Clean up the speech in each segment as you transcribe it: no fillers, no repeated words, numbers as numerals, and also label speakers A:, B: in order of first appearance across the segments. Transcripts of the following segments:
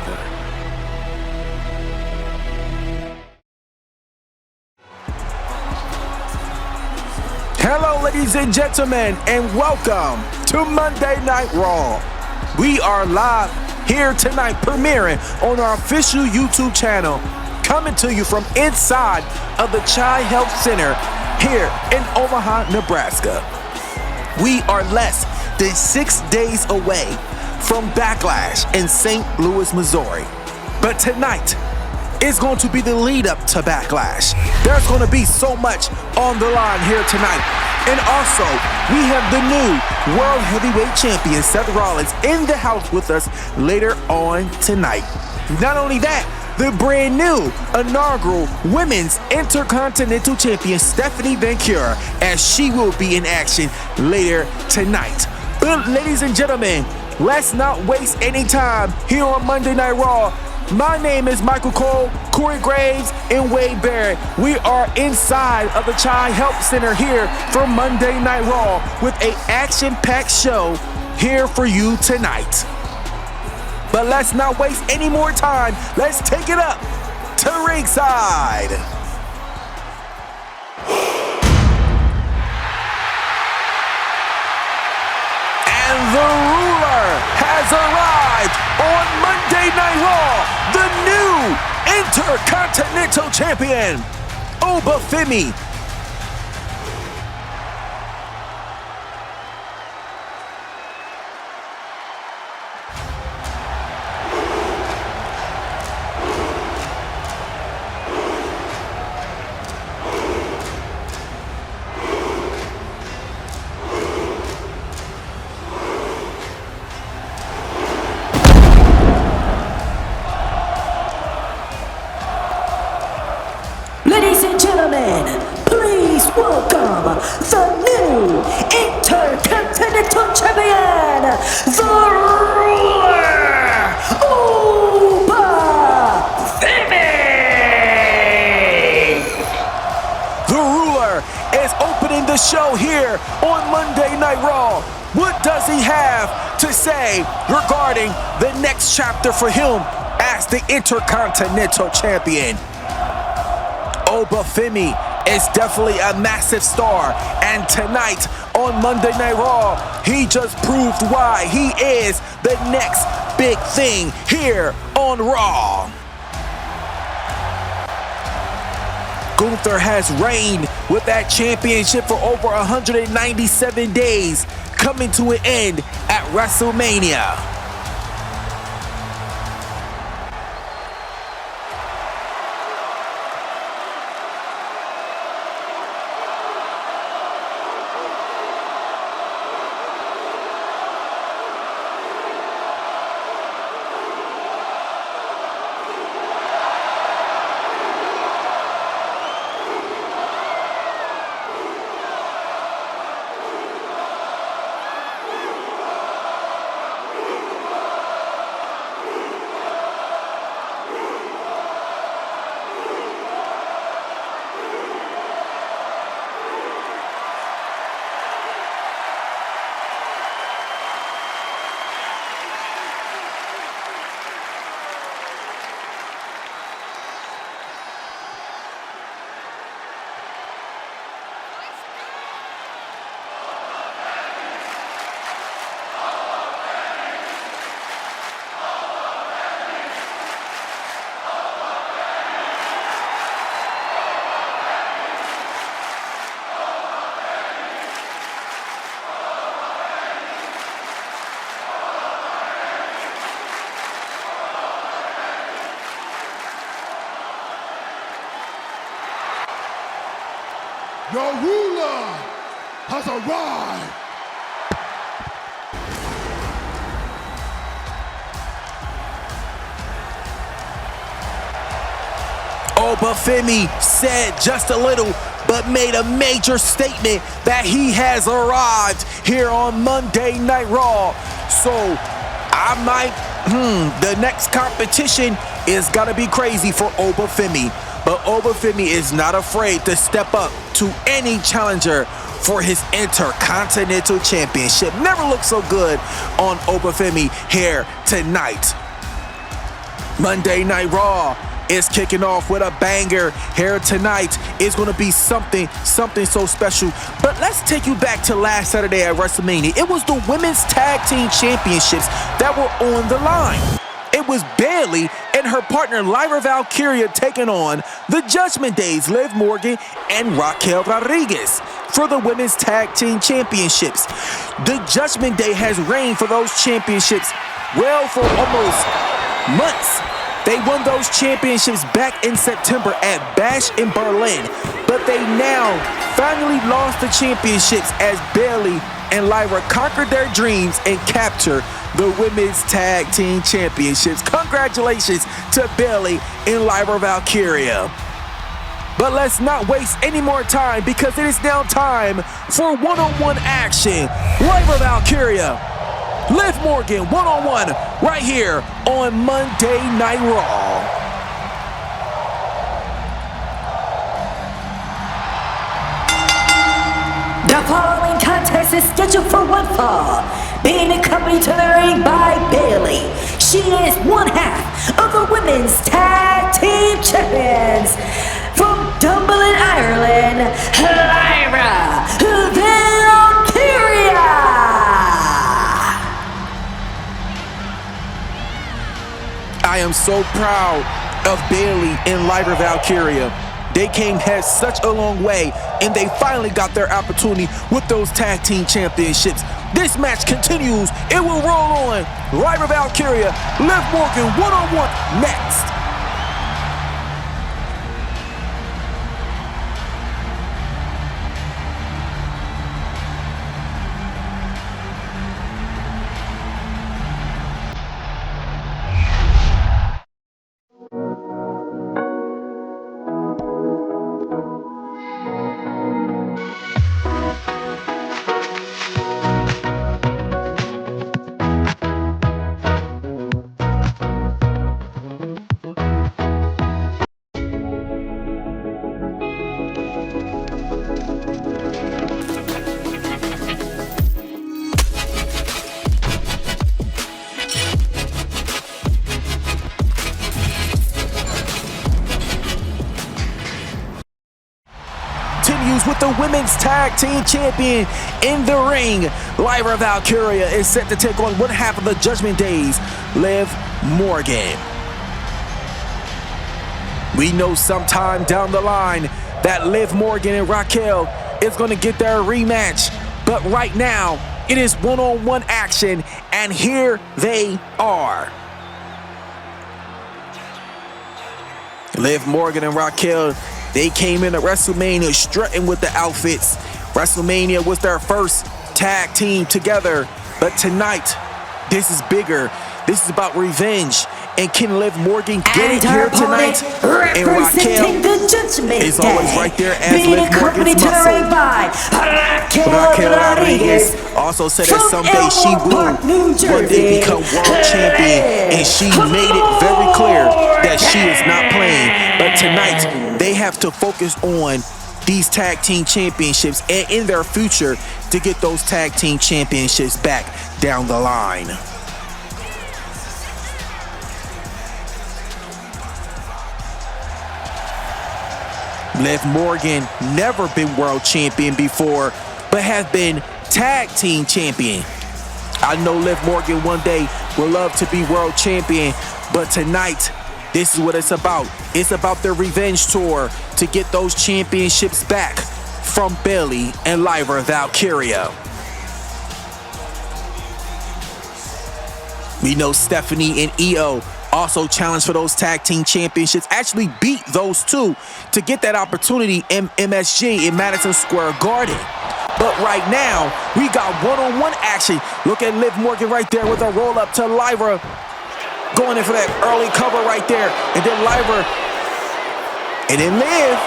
A: together.
B: Hello, ladies and gentlemen, and welcome to Monday Night Raw. We are live here tonight, premiering on our official YouTube channel, coming to you from inside of the Child Health Center here in Omaha, Nebraska. We are less than 6 days away from Backlash in St. Louis, Missouri. But tonight is going to be the lead up to Backlash. There's going to be so much on the line here tonight. And also, we have the new World Heavyweight Champion Seth Rollins in the house with us later on tonight. Not only that, the brand new inaugural Women's Intercontinental Champion Stephanie Vancouver, as she will be in action later tonight. But ladies and gentlemen, let's not waste any time here on Monday Night Raw. My name is Michael Cole, Corey Graves, and Wade Barrett. We are inside of the Child Health Center here for Monday Night Raw with an action-packed show here for you tonight. But let's not waste any more time. Let's take it up to ringside. And the ruler has arrived on Monday Night Raw, the new Intercontinental Champion, Oba Femi.
C: Ladies and gentlemen, please welcome the new Intercontinental Champion, the Ruler, Oba Femi!
B: The Ruler is opening the show here on Monday Night Raw. What does he have to say regarding the next chapter for him as the Intercontinental Champion? Oba Femi is definitely a massive star, and tonight on Monday Night Raw, he just proved why he is the next big thing here on Raw. Gunther has reigned with that championship for over 197 days, coming to an end at WrestleMania.
D: Your ruler has arrived.
B: Oba Femi said just a little, but made a major statement that he has arrived here on Monday Night Raw. So the next competition is gonna be crazy for Oba Femi. But Oba Femi is not afraid to step up to any challenger for his Intercontinental Championship. Never looked so good on Oba Femi here tonight. Monday Night Raw is kicking off with a banger here tonight. It's going to be something so special. But let's take you back to last Saturday at WrestleMania. It was the Women's Tag Team Championships that were on the line. It was Bayley and her partner Lyra Valkyria taking on the Judgment Days, Liv Morgan and Raquel Rodriguez, for the Women's Tag Team Championships. The Judgment Day has reigned for those championships well for almost months. They won those championships back in September at Bash in Berlin, but they now finally lost the championships as Bayley and Lyra conquered their dreams and captured the Women's Tag Team Championships. Congratulations to Bayley and Lyra Valkyria. But let's not waste any more time, because it is now time for one-on-one action. Lyra Valkyria, Liv Morgan, one-on-one right here on Monday Night Raw.
C: The following contest is scheduled for one fall, being accompanied to the ring by Bayley. She is one half of the Women's Tag Team Champions. From Dublin, Ireland, Lyra Valkyria.
B: I am so proud of Bayley and Lyra Valkyria. They came here such a long way, and they finally got their opportunity with those tag team championships. This match continues. It will roll on. Lyra Valkyria, Liv Morgan, one-on-one next. With the Women's Tag Team Champion in the ring, Lyra Valkyria is set to take on one half of the Judgment Days, Liv Morgan. We know sometime down the line that Liv Morgan and Raquel is going to get their rematch, but right now it is one-on-one action, and here they are. Liv Morgan and Raquel, they came into WrestleMania strutting with the outfits. WrestleMania was their first tag team together. But tonight, this is bigger. This is about revenge. And can Liv Morgan get it here tonight? And Raquel is always right there as Liv Morgan's muscle. Raquel Rodriguez also said that someday she will one day become world champion. And she made it very clear that she is not playing. But tonight, they have to focus on these tag team championships and in their future to get those tag team championships back down the line. Liv Morgan never been world champion before, but has been tag team champion. I know Liv Morgan one day will love to be world champion, but tonight, this is what it's about. It's about their revenge tour to get those championships back from Bayley and Lyra Valkyria. We know Stephanie and Io also challenged for those tag team championships, actually beat those two to get that opportunity in MSG in Madison Square Garden. But right now, we got one-on-one action. Look at Liv Morgan right there with a roll-up to Lyra, going in for that early cover right there. And then Lyra, and then Liv.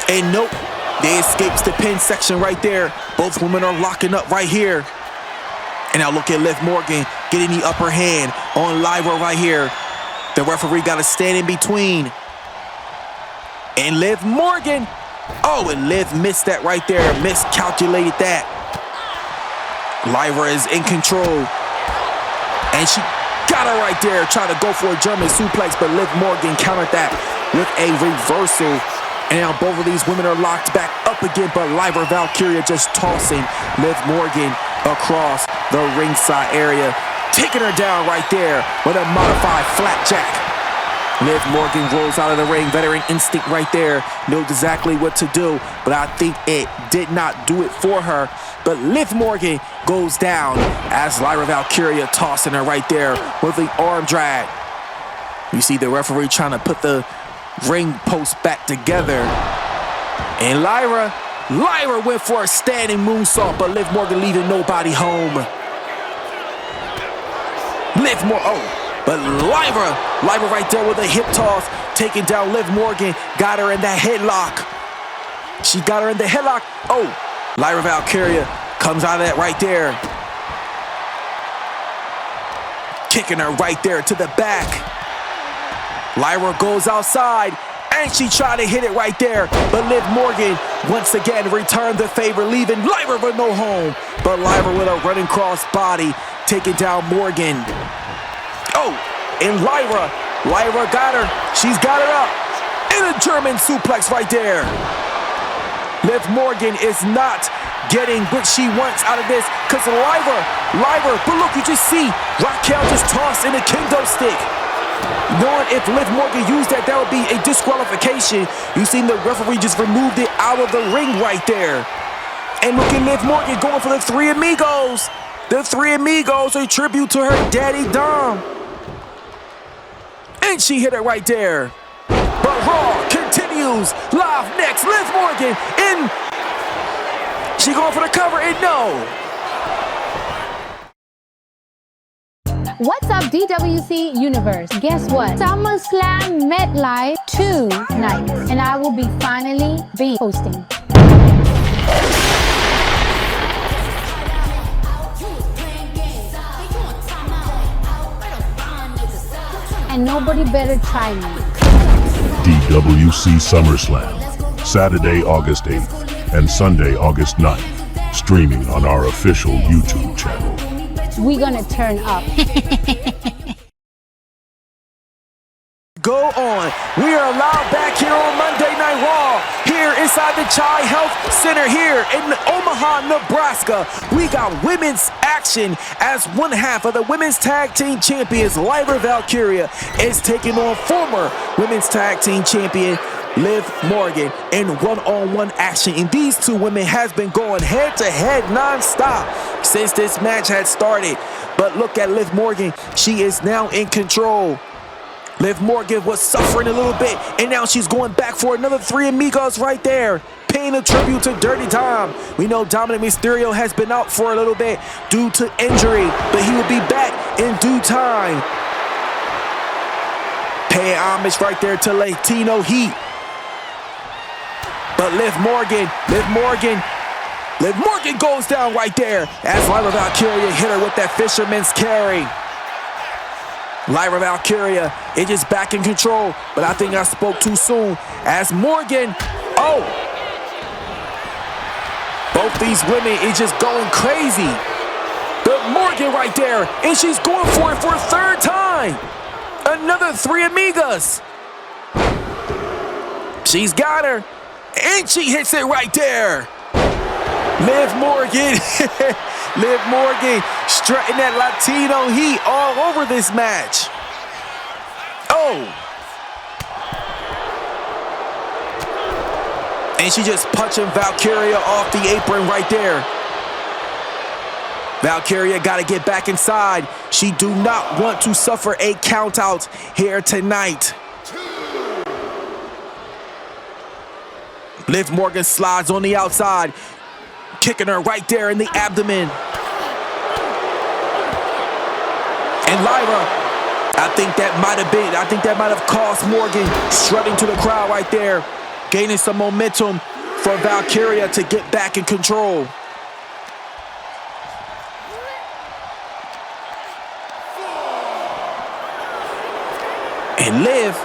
B: And nope, they escapes the pin section right there. Both women are locking up right here. And now look at Liv Morgan getting the upper hand on Lyra right here. The referee got to stand in between. And Liv Morgan. Oh, and Liv missed that right there. Miscalculated that. Lyra is in control. And she got her right there, trying to go for a German suplex, but Liv Morgan countered that with a reversal. And now both of these women are locked back up again, but Lyra Valkyria just tossing Liv Morgan across the ringside area, taking her down right there with a modified flapjack. Liv Morgan rolls out of the ring, veteran instinct right there, knows exactly what to do, but I think it did not do it for her. But Liv Morgan goes down as Lyra Valkyria tossing her right there with the arm drag. You see the referee trying to put the ring post back together. And Lyra went for a standing moonsault, but Liv Morgan leaving nobody home. But Lyra right there with a hip toss, taking down Liv Morgan, got her in that headlock. She got her in the headlock. Oh, Lyra Valkyria comes out of that right there. Kicking her right there to the back. Lyra goes outside, and she tried to hit it right there, but Liv Morgan once again returned the favor, leaving Lyra with no home. But Lyra with a running cross body, taking down Morgan. Oh, and Lyra got her. She's got her up. And a German suplex right there. Liv Morgan is not getting what she wants out of this, because Lyra, but look, you just see Raquel just tossed in a kendo stick. Knowing if Liv Morgan used that, that would be a disqualification. You seen the referee just removed it out of the ring right there. And look at Liv Morgan going for the Three Amigos. The Three Amigos are a tribute to her daddy Dom. And she hit it right there. But Raw continues. Live next, Liv Morgan in. She going for the cover and no.
A: What's up, DWC Universe? Guess what? SummerSlam MetLife tonight, and I will be finally hosting. And nobody better try me.
E: DWC SummerSlam, Saturday, August 8th and Sunday, August 9th, streaming on our official YouTube channel.
A: We're gonna turn up.
B: Go on. We are live back here on Monday Night Raw, here inside the Chi Health Center here in Omaha, Nebraska. We got women's action as one half of the women's tag team champions, Lyra Valkyria, is taking on former women's tag team champion Liv Morgan in one-on-one action. And these two women has been going head-to-head non-stop since this match had started. But look at Liv Morgan. She is now in control. Liv Morgan was suffering a little bit, and now she's going back for another Three Amigos right there, paying a tribute to Dirty Dom. We know Dominic Mysterio has been out for a little bit due to injury, but he will be back in due time. Paying homage right there to Latino Heat. But Liv Morgan goes down right there as Lyra Valkyria hit her with that fisherman's carry. Lyra Valkyria is just back in control, but I think I spoke too soon as Morgan, both these women is just going crazy. But Morgan right there, and she's going for it for a third time. Another Three Amigas. She's got her, and she hits it right there. Liv Morgan, Liv Morgan strutting that Latino heat all over this match. And she just punching Valkyria off the apron right there. Valkyria got to get back inside. She do not want to suffer a count out here tonight. Liv Morgan slides on the outside, kicking her right there in the abdomen. And Lyra, I think that might have cost Morgan, strutting to the crowd right there, gaining some momentum for Valkyria to get back in control. And Liv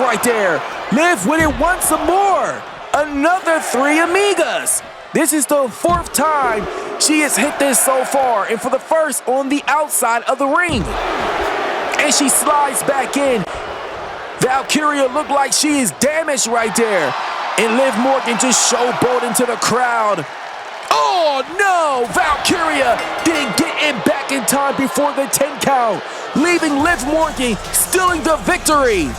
B: right there. Liv with it once more. Another Three Amigas. This is the fourth time she has hit this so far, and for the first on the outside of the ring. and she slides back in. Valkyria looked like she is damaged right there. And Liv Morgan just showboated into the crowd. Oh no! Valkyria didn't get in back in time before the 10 count, leaving Liv Morgan stealing the victory.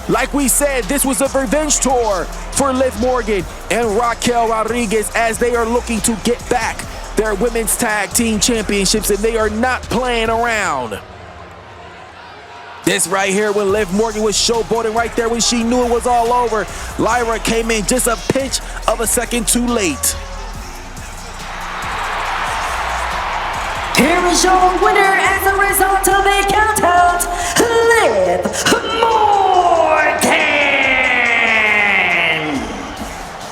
B: Like we said, this was a revenge tour for Liv Morgan and Raquel Rodriguez as they are looking to get back their women's tag team championships, and they are not playing around. This right here when Liv Morgan was showboating right there when she knew it was all over. Lyra came in just a pinch of a second too late.
C: Here is your winner as a result of a countout, Liv Morgan!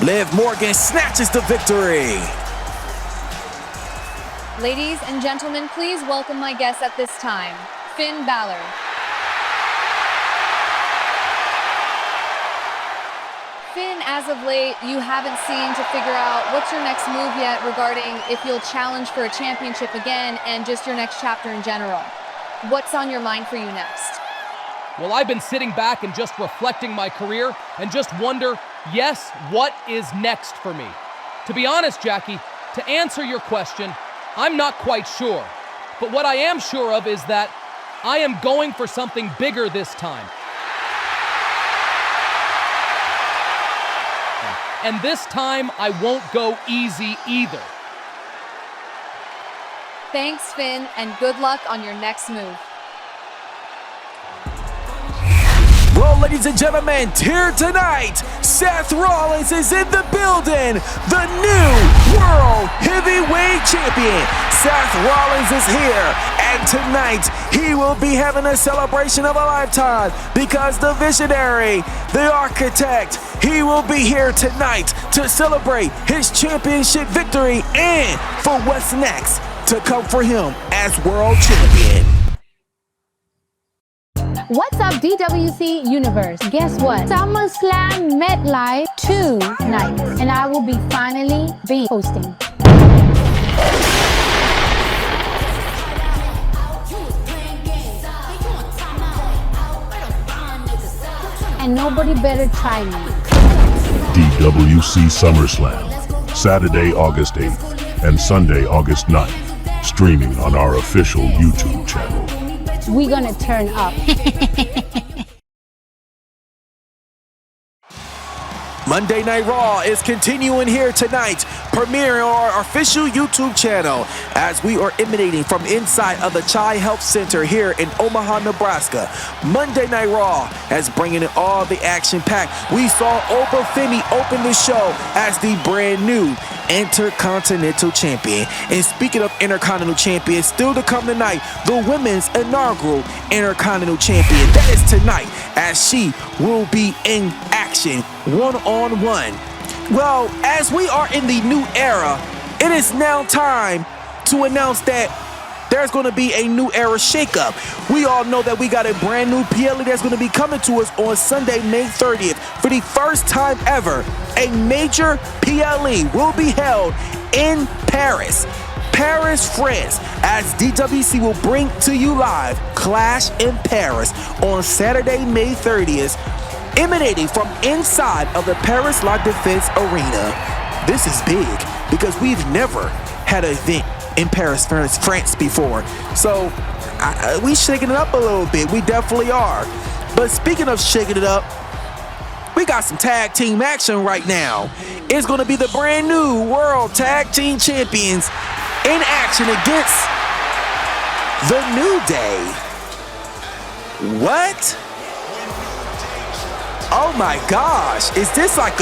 B: Liv Morgan snatches the victory.
F: Ladies and gentlemen, please welcome my guest at this time, Finn Balor. Finn, as of late, you haven't seemed to figure out what's your next move yet regarding if you'll challenge for a championship again and just your next chapter in general. What's on your mind for you next?
G: Well, I've been sitting back and just reflecting my career and just wonder, yes, what is next for me? To be honest, Jackie, to answer your question, I'm not quite sure. But what I am sure of is that I am going for something bigger this time. And this time, I won't go easy either.
F: Thanks, Finn, and good luck on your next move.
B: Well, ladies and gentlemen, here tonight, Seth Rollins is in the building, the new World Heavyweight Champion. Seth Rollins is here, and tonight he will be having a celebration of a lifetime because the visionary, the architect, he will be here tonight to celebrate his championship victory and for what's next to come for him as world champion.
A: What's up, DWC Universe? Guess what? SummerSlam MetLife tonight, and I will be finally hosting. And nobody better try me.
E: DWC SummerSlam, Saturday, August 8th and Sunday, August 9th, streaming on our official YouTube channel.
A: We're gonna turn up.
B: Monday Night Raw is continuing here tonight, premiering on our official YouTube channel as we are emanating from inside of the Chi Health Center here in Omaha, Nebraska. Monday Night Raw has bringing in all the action-packed. We saw Oprah Femi open the show as the brand new Intercontinental Champion. And speaking of Intercontinental Champion, still to come tonight, the women's inaugural Intercontinental Champion. That is tonight as she will be in action one-on-one. Well, as we are in the new era, it is now time to announce that there's going to be a new era shakeup. We all know that we got a brand new PLE that's going to be coming to us on Sunday, May 30th. For the first time ever, a major PLE will be held in Paris, France, as DWC will bring to you live Clash in Paris on Saturday, May 30th, emanating from inside of the Paris La Défense Arena. This is big because we've never had an event in Paris, France before. So we shaking it up a little bit. We definitely are. But speaking of shaking it up, we got some tag team action right now. It's going to be the brand new World Tag Team Champions in action against the New Day. What? Oh my gosh, is this like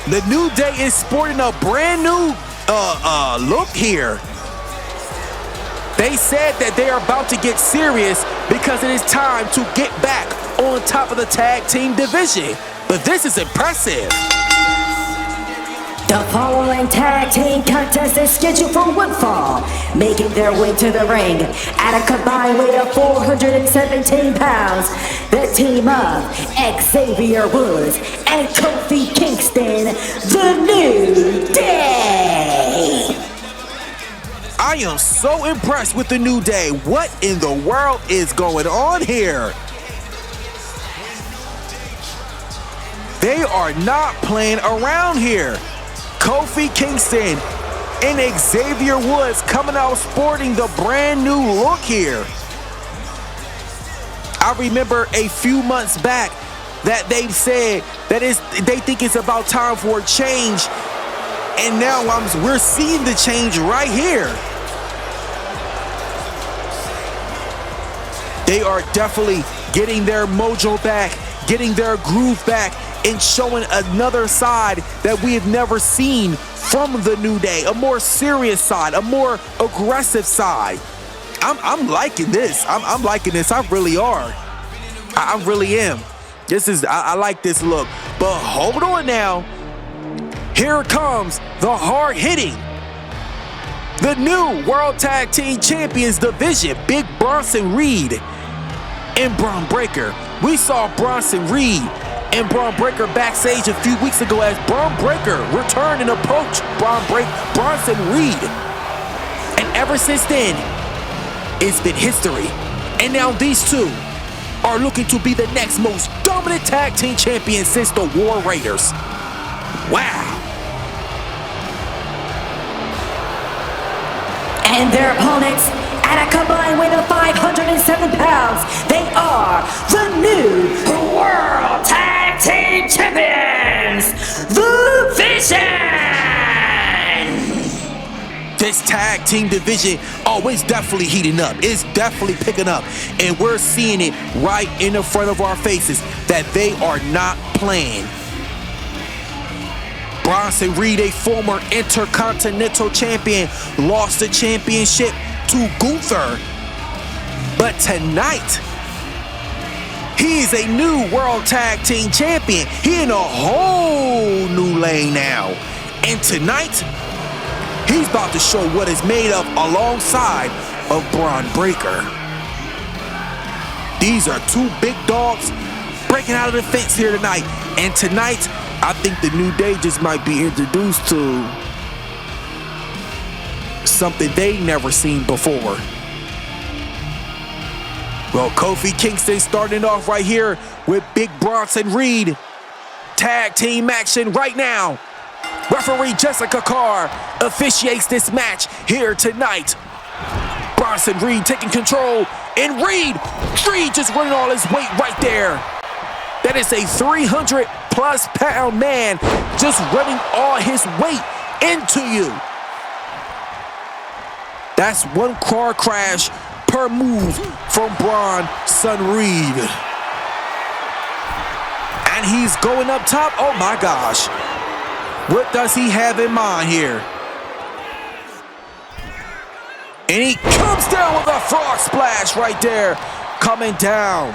B: The New Day is sporting a brand new look here. They said that they are about to get serious because it is time to get back on top of the tag team division. But this is impressive.
C: The following tag team contest is scheduled for one fall, making their way to the ring at a combined weight of 417 pounds. The team of Xavier Woods and Kofi Kingston, the New Day.
B: I am so impressed with the New Day. What in the world is going on here? They are not playing around here. Kofi Kingston and Xavier Woods coming out sporting the brand new look here. I remember a few months back that they said that they think it's about time for a change, and now we're seeing the change right here. They are definitely getting their mojo back, getting their groove back, and showing another side that we have never seen from the New Day, a more serious side, a more aggressive side. I'm liking this. I'm liking this. I really are. I really am. I like this look. But hold on now. Here comes the hard-hitting, the new World Tag Team Champions division, Big Bronson Reed and Bron Breakker. We saw Bronson Reed and Bron Breakker backstage a few weeks ago as Bron Breakker returned and approached Bronson Reed. And ever since then, it's been history. And now these two are looking to be the next most dominant tag team champions since the War Raiders. Wow.
C: And their opponents, at a combined weight of 507 pounds, they are the new World Tag Team Champions, The Vision!
B: This tag team division, it's definitely heating up. It's definitely picking up. And we're seeing it right in the front of our faces that they are not playing. Bronson Reed, a former Intercontinental Champion, lost the championship to Gunther. But tonight, he is a new World Tag Team Champion. He in a whole new lane now. And tonight, he's about to show what it's made of alongside of Bron Breakker. These are two big dogs breaking out of the fence here tonight. And tonight, I think the New Day just might be introduced to something they never seen before. Well, Kofi Kingston starting off right here with Big Bronson Reed. Tag team action right now. Referee Jessica Carr officiates this match here tonight. Bronson Reed taking control, and Reed just running all his weight right there. That is a 300-plus pound man just running all his weight into you. That's one car crash per move from Bronson Reed. And he's going up top. Oh my gosh. What does he have in mind here? And he comes down with a frog splash right there, coming down.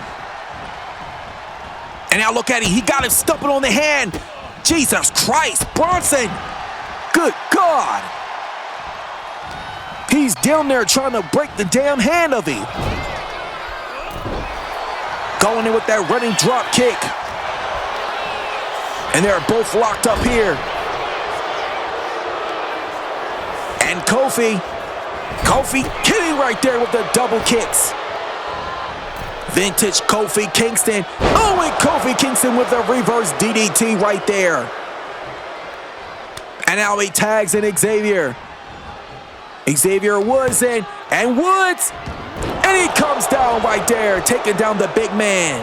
B: And now look at him. He got him stumping on the hand. Jesus Christ, Bronson. Good God. He's down there trying to break the damn hand of him. Going in with that running drop kick. And they're both locked up here. And Kofi kidding right there with the double kicks. Vintage Kofi Kingston. Oh, and Kofi Kingston with the reverse DDT right there. And now he tags in Xavier. Xavier Woods in, and Woods. And he comes down right there, taking down the big man.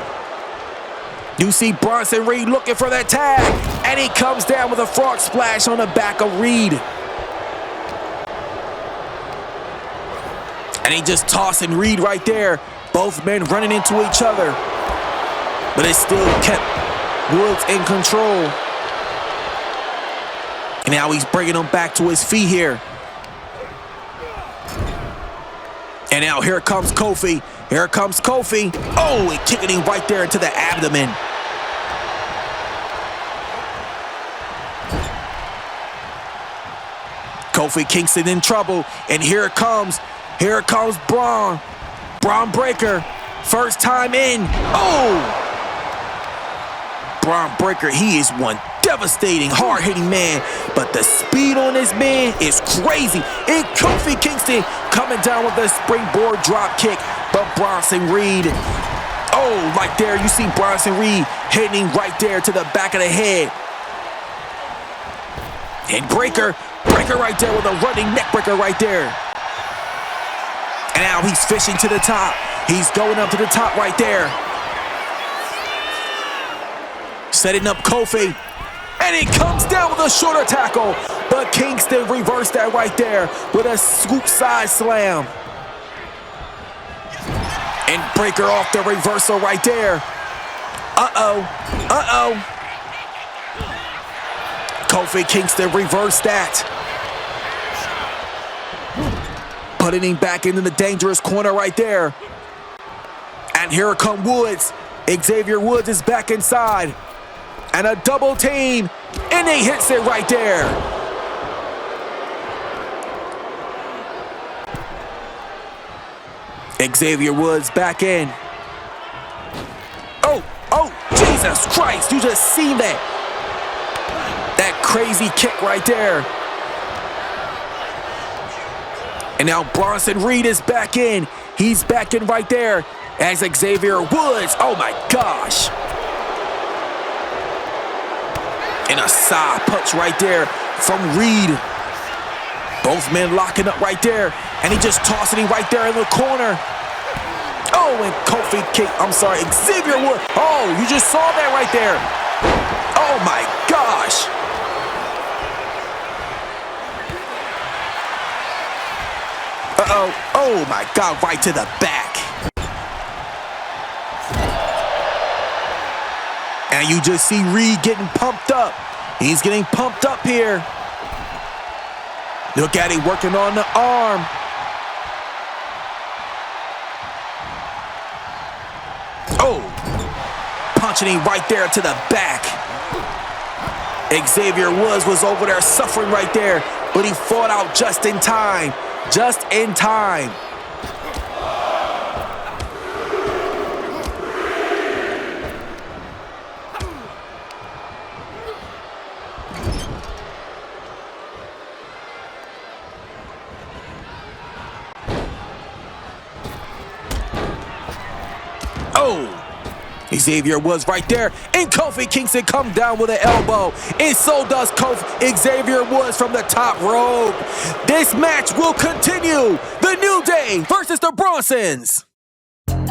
B: You see Bronson Reed looking for that tag, and he comes down with a frog splash on the back of Reed. And he just tossing Reed right there. Both men running into each other. But it still kept Woods in control. And now he's bringing him back to his feet here. And now here comes Kofi. Here comes Kofi. Oh, and kicking him right there into the abdomen. Kofi Kingston in trouble. And here comes Bron Breakker. First time in. Oh! Bron Breakker, he is one devastating, hard-hitting man. But the speed on this man is crazy. And Kofi Kingston coming down with a springboard drop kick. But Bronson Reed, oh, right there, you see Bronson Reed hitting right there to the back of the head. And Breaker right there with a running neck breaker right there. And now he's fishing to the top. He's going up to the top right there. Setting up Kofi. And he comes down with a shorter tackle. But Kingston reversed that right there with a scoop side slam. And Breaker off the reversal right there. Kofi Kingston reversed that. Putting him back into the dangerous corner right there. And here come Woods. Xavier Woods is back inside. And a double team. And he hits it right there. Xavier Woods back in. Oh, Jesus Christ. You just seen that. That crazy kick right there. And now Bronson Reed is back in. He's back in right there as Xavier Woods. Oh my gosh. And a side punch right there from Reed. Both men locking up right there. And he just tossing him right there in the corner. Oh, and Kofi kick. I'm sorry, Xavier Woods. Oh, you just saw that right there. Oh my gosh. Oh my God, right to the back. And you just see Reed getting pumped up. He's getting pumped up here. Look at him working on the arm. Oh, punching him right there to the back. Xavier Woods was over there suffering right there, but he fought out just in time. Just in time. Oh, Xavier Woods right there, and Kofi Kingston come down with an elbow, and so does Xavier Woods from the top rope. This match will continue. The New Day versus the Bronsons.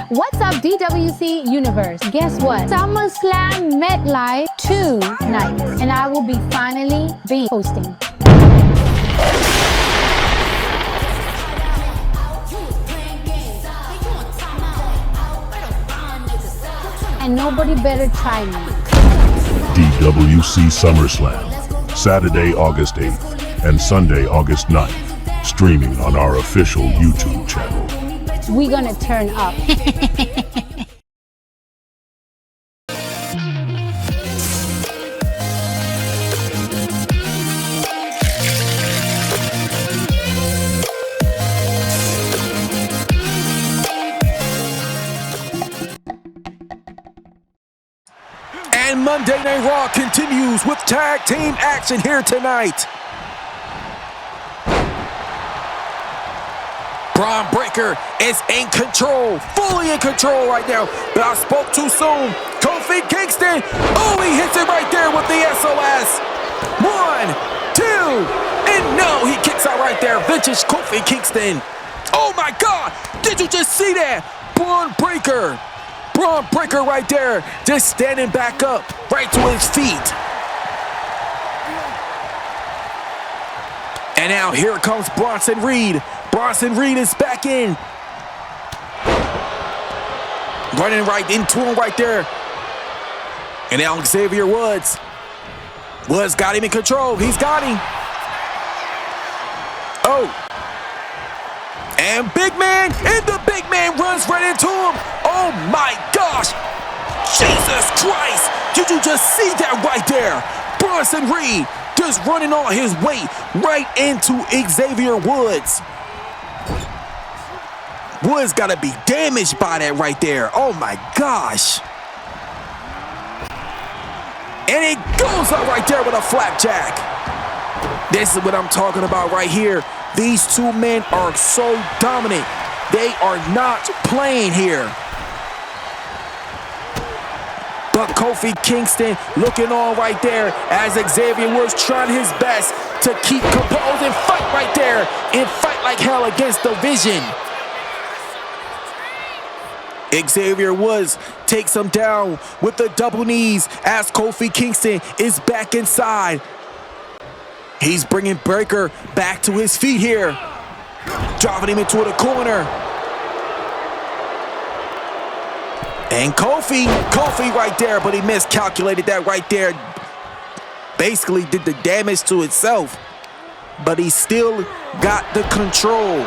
A: What's up, DWC Universe? Guess what? SummerSlam MetLife 2 nights, and I will be finally hosting. And nobody better try me.
E: DWC SummerSlam, Saturday, August 8th and Sunday, August 9th, streaming on our official YouTube channel.
A: We're gonna turn up.
B: And Monday Night Raw continues with tag team action here tonight. Bron Breakker is in control, fully in control right now, but I spoke too soon. Kofi Kingston, oh, he hits it right there with the SOS. 1, 2, and no, he kicks out right there. Vintage Kofi Kingston. Oh my God, did you just see that? Bron Breakker right there, just standing back up, right to his feet. And now here comes Bronson Reed. Bronson Reed is back in. Running right into him right there. And now Xavier Woods. Woods got him in control. He's got him. Oh. And big man, and the big man runs right into him. Oh my gosh. Jesus Christ. Did you just see that right there? Bronson Reed just running all his weight right into Xavier Woods. Woods got to be damaged by that right there. Oh my gosh. And he goes up right there with a flapjack. This is what I'm talking about right here. These two men are so dominant. They are not playing here. But Kofi Kingston looking on right there as Xavier Woods trying his best to keep composed and fight right there and fight like hell against the Vision. Xavier Woods takes him down with the double knees as Kofi Kingston is back inside. He's bringing Breakker back to his feet here, driving him into the corner. And Kofi right there, but he miscalculated that right there. Basically did the damage to itself, but he still got the control.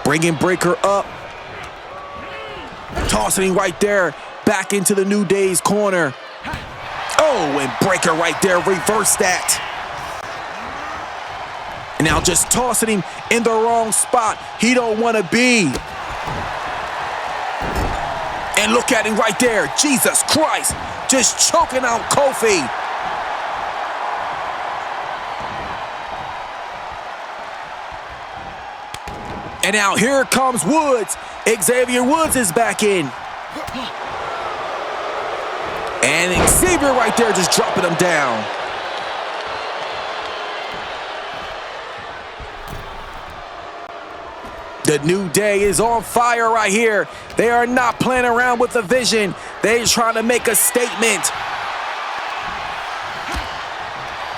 B: Bringing Breakker up. Tossing him right there back into the New Day's corner. Oh, and Breakker right there reversed that. And now just tossing him in the wrong spot he don't want to be. And look at him right there. Jesus Christ. Just choking out Kofi. And now here comes Woods. Xavier Woods is back in. And Xavier right there just dropping him down. The New Day is on fire right here. They are not playing around with the Vision. They're trying to make a statement.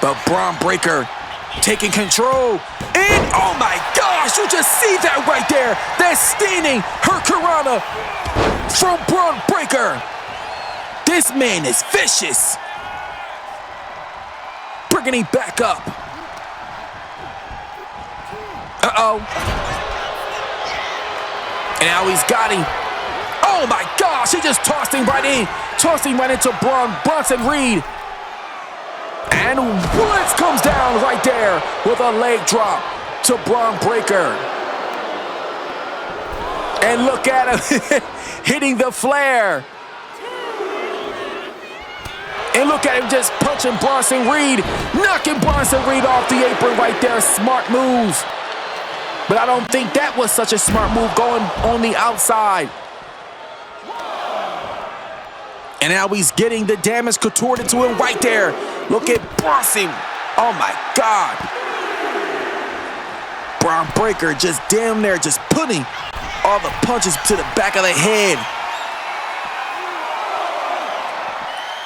B: But Bron Breakker taking control. And oh my gosh, you just see that right there. That standing Hurricanrana from Bron Breakker. This man is vicious. Bringing him back up. Uh-oh. And now he's got him. Oh my gosh, he just tossed him right in. Tossed him right into Bronson Reed. And Woods comes down right there with a leg drop to Bron Breakker. And look at him hitting the flare. And look at him just punching Bronson Reed, knocking Bronson Reed off the apron right there. Smart moves. But I don't think that was such a smart move going on the outside. And now he's getting the damage contorted to him right there. Look at Bronson. Oh my God. Bron Breakker just damn near just putting all the punches to the back of the head.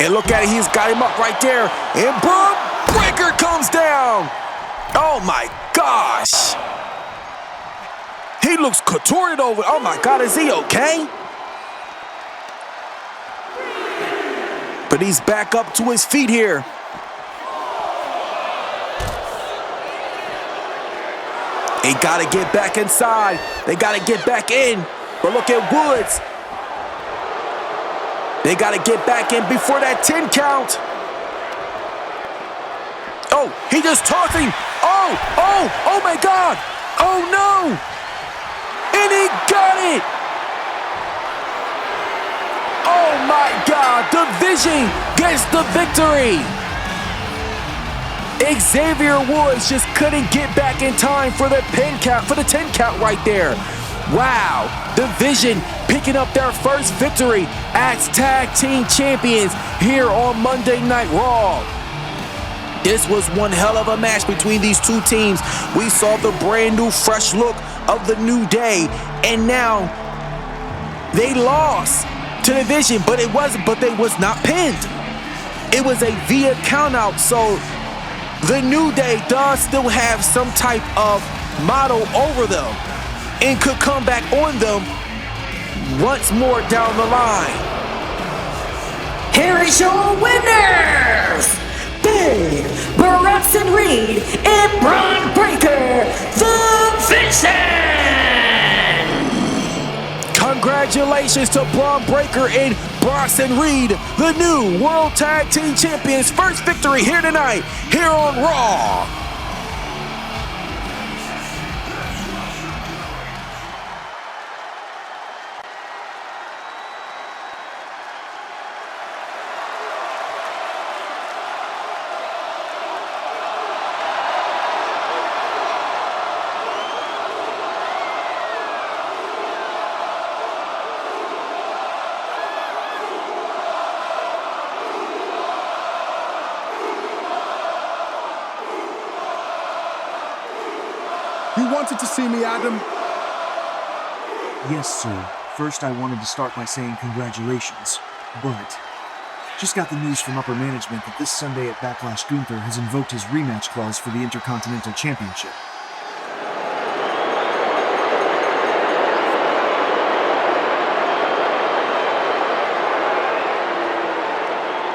B: And look at it, he's got him up right there. And Bron Breakker comes down. Oh my gosh. He looks contorted over. Oh my God, is he okay? But he's back up to his feet here. He gotta get back inside. They gotta get back in. But look at Woods. They gotta get back in before that 10 count. Oh, he just tossed him. Oh my God. Oh no. And he got it. Oh my God, the Vision gets the victory. Xavier Woods just couldn't get back in time for the 10 count right there. Wow, the Vision picking up their first victory as tag team champions here on Monday Night Raw. This was one hell of a match between these two teams. We saw the brand new fresh look of the New Day, and now they lost to the Vision, but they was not pinned. It was a via countout, so the New Day does still have some type of model over them and could come back on them once more down the line.
C: Here is your winners, Big Bronson Reed and Bron Breakker, the Vision!
B: Congratulations to Bron Breakker and Bronson Reed, the new World Tag Team Champions. First victory here tonight, here on Raw.
D: You wanted to see me, Adam?
H: Yes, sir. First, I wanted to start by saying congratulations, but just got the news from upper management that this Sunday at Backlash Gunther has invoked his rematch clause for the Intercontinental Championship.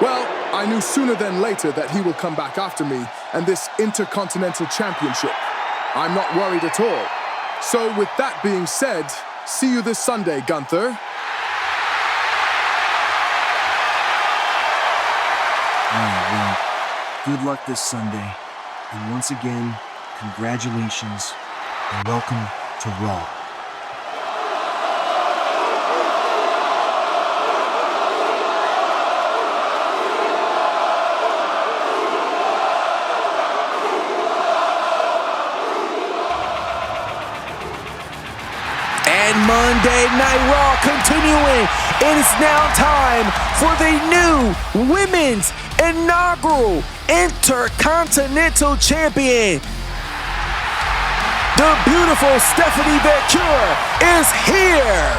D: Well, I knew sooner than later that he will come back after me and this Intercontinental Championship. I'm not worried at all. So with that being said, see you this Sunday, Gunther.
H: Well, good luck this Sunday. And once again, congratulations and welcome to Raw.
B: And Monday Night Raw continuing. It is now time for the new women's inaugural Intercontinental Champion. The beautiful Stephanie McMahon is here.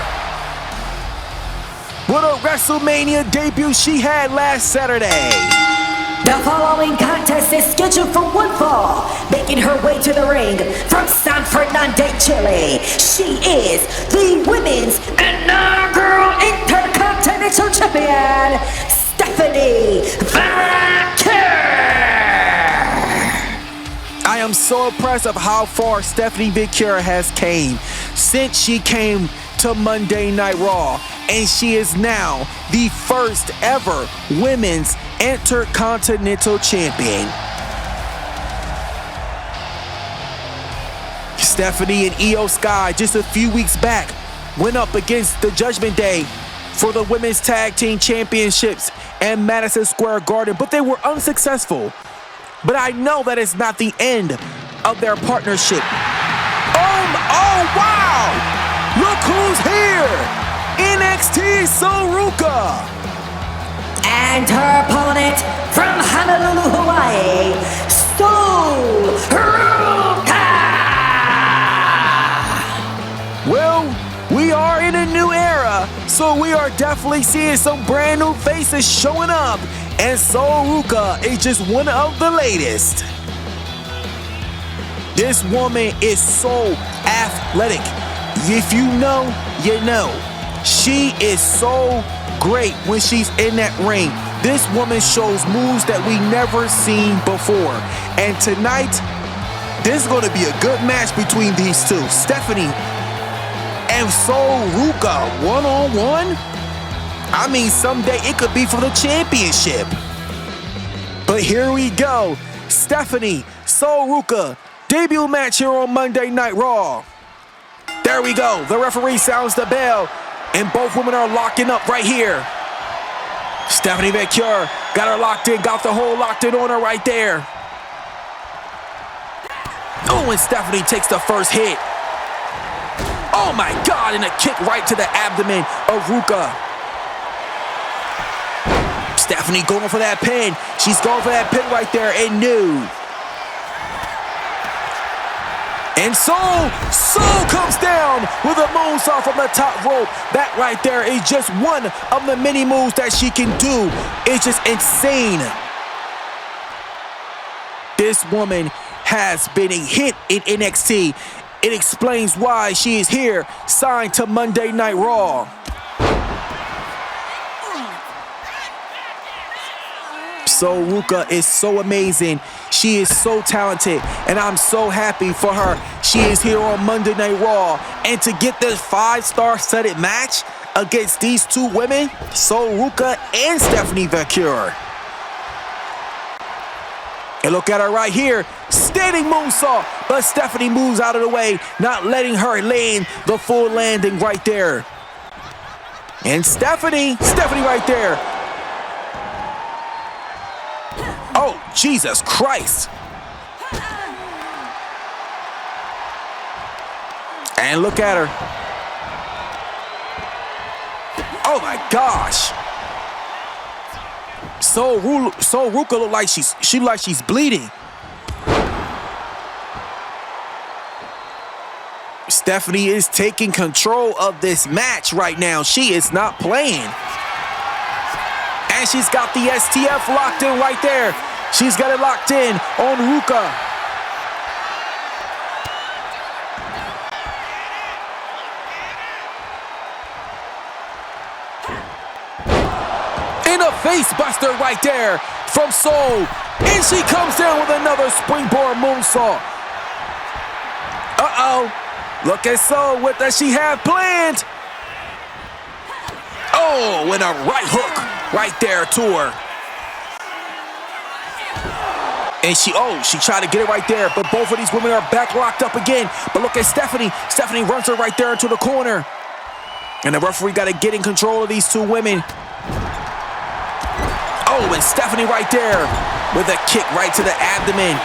B: What a WrestleMania debut she had last Saturday.
C: The following contest is scheduled for one fall. Making her way to the ring from San Fernando, Chile, she is the women's inaugural Intercontinental Champion, Stephanie McMahon.
B: I am so impressed of how far Stephanie McMahon has came since she came to Monday Night Raw, and she is now the first ever women's Intercontinental Champion. Stephanie and Io Sky just a few weeks back went up against the Judgment Day for the Women's Tag Team Championships at Madison Square Garden, but they were unsuccessful. But I know that it's not the end of their partnership. Oh wow! Look who's here! NXT Soruka!
C: And her opponent from Honolulu, Hawaii, Soruka!
B: Well, we are in a new era, so we are definitely seeing some brand new faces showing up, and Soruka is just one of the latest. This woman is so athletic. If you know, you know. She is so great when she's in that ring. This woman shows moves that we never seen before. And tonight, this is going to be a good match between these two. Stephanie and Soruka one-on-one? I mean, someday it could be for the championship. But here we go. Stephanie, Soruka, debut match here on Monday Night Raw. There we go. The referee sounds the bell, and both women are locking up right here. Stephanie McMahon got her locked in, got the hold locked in on her right there. Oh, and Stephanie takes the first hit. Oh my God, and a kick right to the abdomen of Ruka. Stephanie going for that pin. She's going for that pin right there, and no. And Soul comes down with a moonsault from the top rope. That right there is just one of the many moves that she can do. It's just insane. This woman has been a hit in NXT. It explains why she is here, signed to Monday Night Raw. Soruka is so amazing. She is so talented, and I'm so happy for her. She is here on Monday Night Raw, and to get this 5-star studded match against these two women, Soruka and Stephanie McMahon. And look at her right here, standing moonsault, but Stephanie moves out of the way, not letting her land the full landing right there. And Stephanie right there. Oh, Jesus Christ. And look at her. Oh my gosh. Soruka look like she's bleeding. Stephanie is taking control of this match right now. She is not playing. And she's got the STF locked in right there. She's got it locked in on Ruka. And a face buster right there from Soul. And she comes down with another springboard moonsault. Uh-oh. Look at Soul. What does she have planned? Oh, and a right hook right there to her. And she tried to get it right there, but both of these women are back locked up again. But look at Stephanie. Stephanie runs her right there into the corner. And the referee got to get in control of these two women. Oh, and Stephanie right there with a kick right to the abdomen.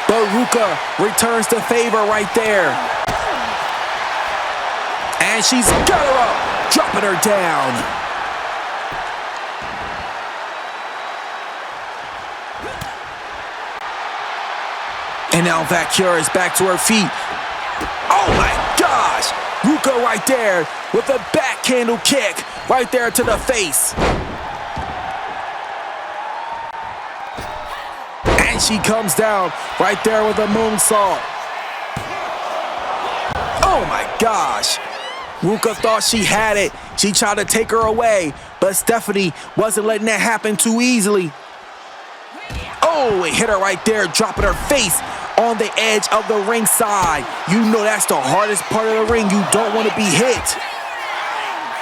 B: But Ruka returns the favor right there. And she's got her up, dropping her down. And now Valkyra is back to her feet. Oh my gosh! Ruka right there with a backhandle kick right there to the face. And she comes down right there with a moonsault. Oh my gosh! Ruka thought she had it. She tried to take her away, but Stephanie wasn't letting that happen too easily. Oh, it hit her right there, dropping her face on the edge of the ring side. You know that's the hardest part of the ring. You don't want to be hit.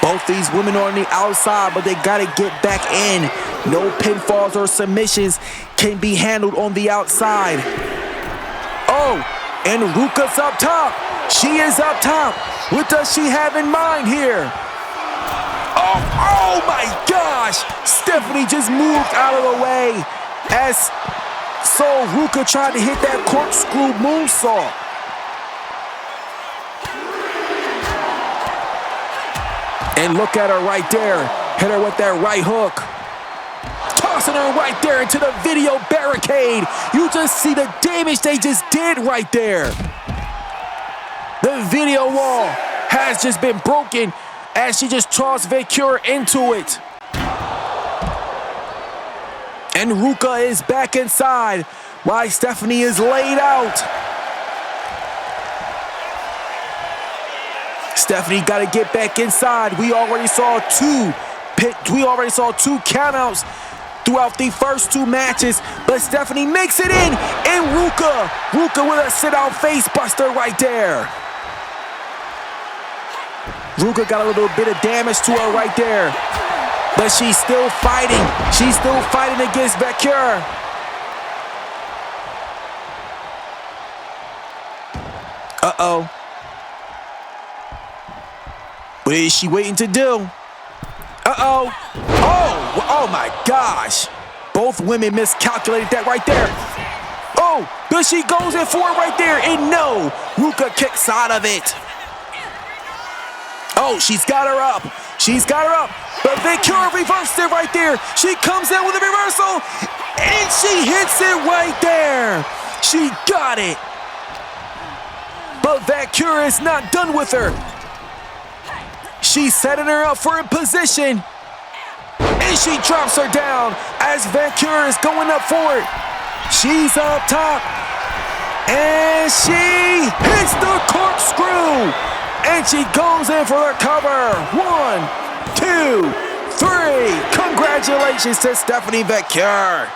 B: Both these women are on the outside, but they got to get back in. No pinfalls or submissions can be handled on the outside. Oh, and Ruka's up top. She is up top. What does she have in mind here? Oh my gosh! Stephanie just moved out of the way as Ruka tried to hit that corkscrew moonsault. And look at her right there. Hit her with that right hook. Tossing her right there into the video barricade. You just see the damage they just did right there. The video wall has just been broken as she just tossed Valkyra into it. And Ruka is back inside while Stephanie is laid out. Stephanie got to get back inside. We already saw two countouts throughout the first two matches, but Stephanie makes it in, and Ruka with a sit-out face buster right there. Ruka got a little bit of damage to her right there, but she's still fighting. She's still fighting against Valkyra. Uh-oh. What is she waiting to do? Uh-oh. Oh my gosh. Both women miscalculated that right there. Oh, but she goes in for it right there, and no, Ruka kicks out of it. Oh, she's got her up. She's got her up. But Valkyra reversed it right there. She comes in with a reversal, and she hits it right there. She got it. But Valkyra is not done with her. She's setting her up for a position. And she drops her down as Valkyra is going up for it. She's up top. And she hits the corkscrew. And she goes in for a cover. 1, 2, 3. Congratulations to Stephanie Valkyra.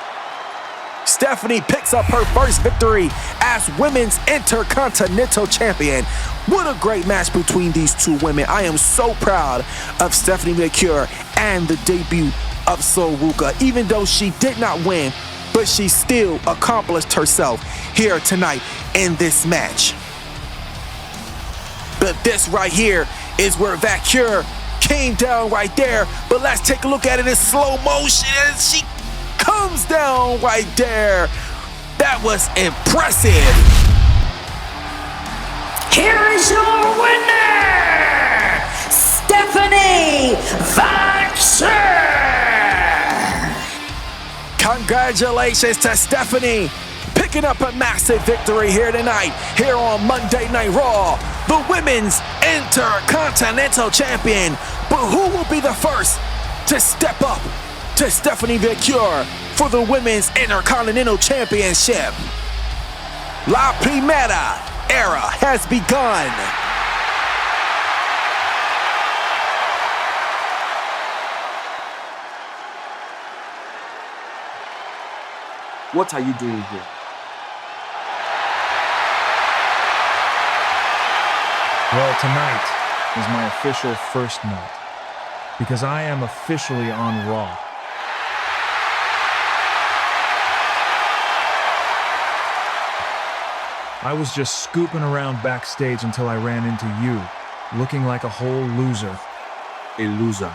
B: Stephanie picks up her first victory as Women's Intercontinental Champion. What a great match between these two women. I am so proud of Stephanie Valkyra and the debut of Sol Ruka. Even though she did not win, but she still accomplished herself here tonight in this match. But this right here is where Valkyra came down right there. But let's take a look at it in slow motion as she comes down right there. That was impressive.
C: Here is your winner, Stephanie Valkyra.
B: Congratulations to Stephanie, picking up a massive victory here tonight, here on Monday Night Raw. the Women's Intercontinental Champion. But who will be the first to step up to Stephanie Vaquer for the Women's Intercontinental Championship? La Primera era has begun.
I: What are you doing here?
J: Well, tonight is my official first night, because I am officially on Raw. I was just scooping around backstage until I ran into you, looking like a whole loser.
I: A loser.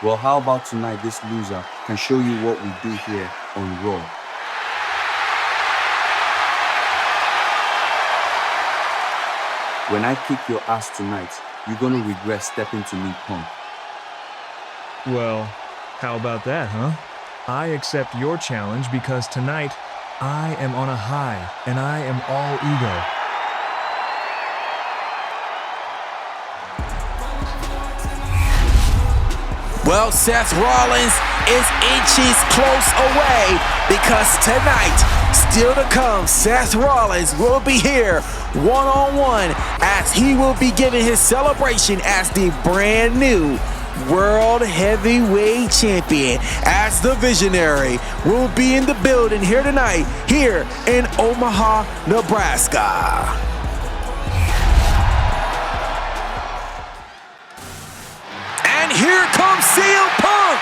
I: Well, how about tonight this loser can show you what we do here on Raw? When I kick your ass tonight, you're gonna regret stepping to me, punk.
J: Well, how about that, huh? I accept your challenge because tonight I am on a high and I am all ego.
B: Well, Seth Rollins is inches close away because tonight, still to come, Seth Rollins will be here one-on-one as he will be giving his celebration as the brand new World Heavyweight Champion, as the Visionary will be in the building here tonight, here in Omaha, Nebraska. And here comes CM Punk.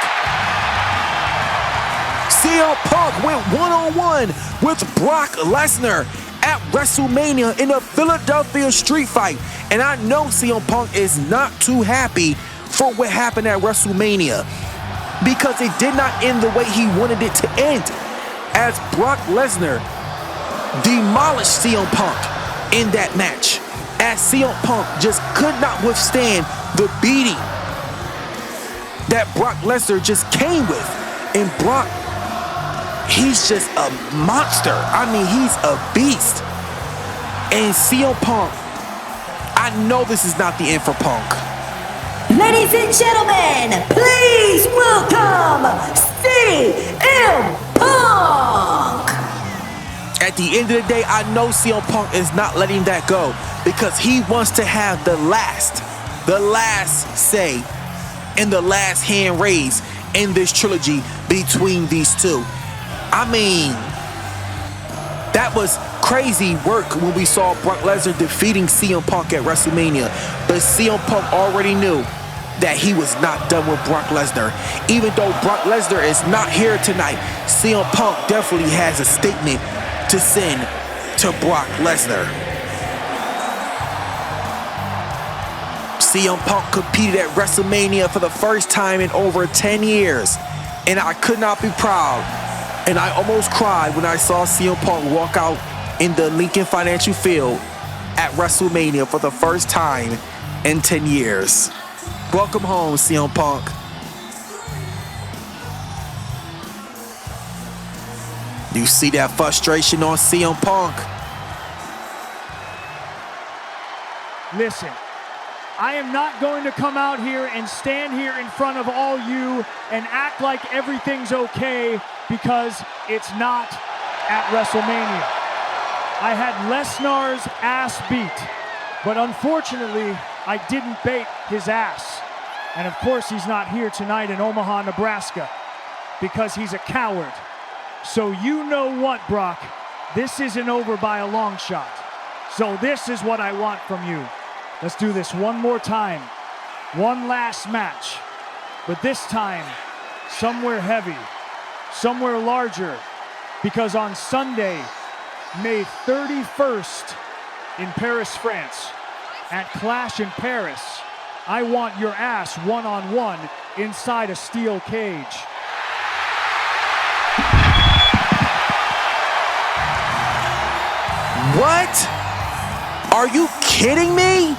B: CM Punk went one-on-one with Brock Lesnar at WrestleMania in a Philadelphia street fight. And I know CM Punk is not too happy for what happened at WrestleMania, because it did not end the way he wanted it to end, as Brock Lesnar demolished CM Punk in that match, as CM Punk just could not withstand the beating that Brock Lesnar just came with. And Brock, he's just a monster. I mean, he's a beast. And CM Punk, I know this is not the end for Punk.
C: Ladies and gentlemen, please welcome CM Punk!
B: At the end of the day, I know CM Punk is not letting that go, because he wants to have the last say and the last hand raised in this trilogy between these two. I mean, that was crazy work when we saw Brock Lesnar defeating CM Punk at WrestleMania. But CM Punk already knew that he was not done with Brock Lesnar. Even though Brock Lesnar is not here tonight, CM Punk definitely has a statement to send to Brock Lesnar. CM Punk competed at WrestleMania for the first time in over 10 years. And I could not be proud. And I almost cried when I saw CM Punk walk out in the Lincoln Financial Field at WrestleMania for the first time in 10 years. Welcome home, CM Punk. You see that frustration on CM Punk?
K: Listen, I am not going to come out here and stand here in front of all you and act like everything's okay, because it's not at WrestleMania. I had Lesnar's ass beat, but unfortunately, I didn't bait his ass. And of course, he's not here tonight in Omaha, Nebraska, because he's a coward. So you know what, Brock? This isn't over by a long shot. So this is what I want from you. Let's do this one more time. One last match. But this time, somewhere heavy, somewhere larger, because on Sunday, May 31st, in Paris, France, at Clash in Paris, I want your ass one-on-one inside a steel cage.
B: What? Are you kidding me?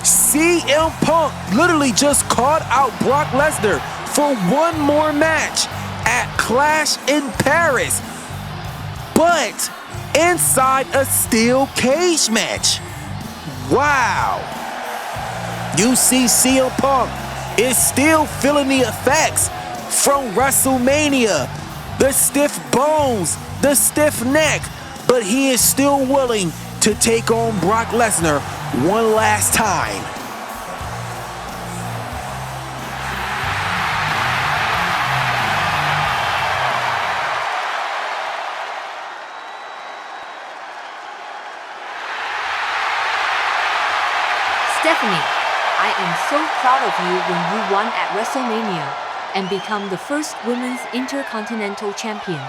B: CM Punk literally just called out Brock Lesnar for one more match at Clash in Paris. But inside a steel cage match. Wow. You see CM Punk is still feeling the effects from WrestleMania. The stiff bones, the stiff neck, but he is still willing to take on Brock Lesnar one last time.
L: Stephanie, I am so proud of you when you won at WrestleMania and become the first women's Intercontinental Champion.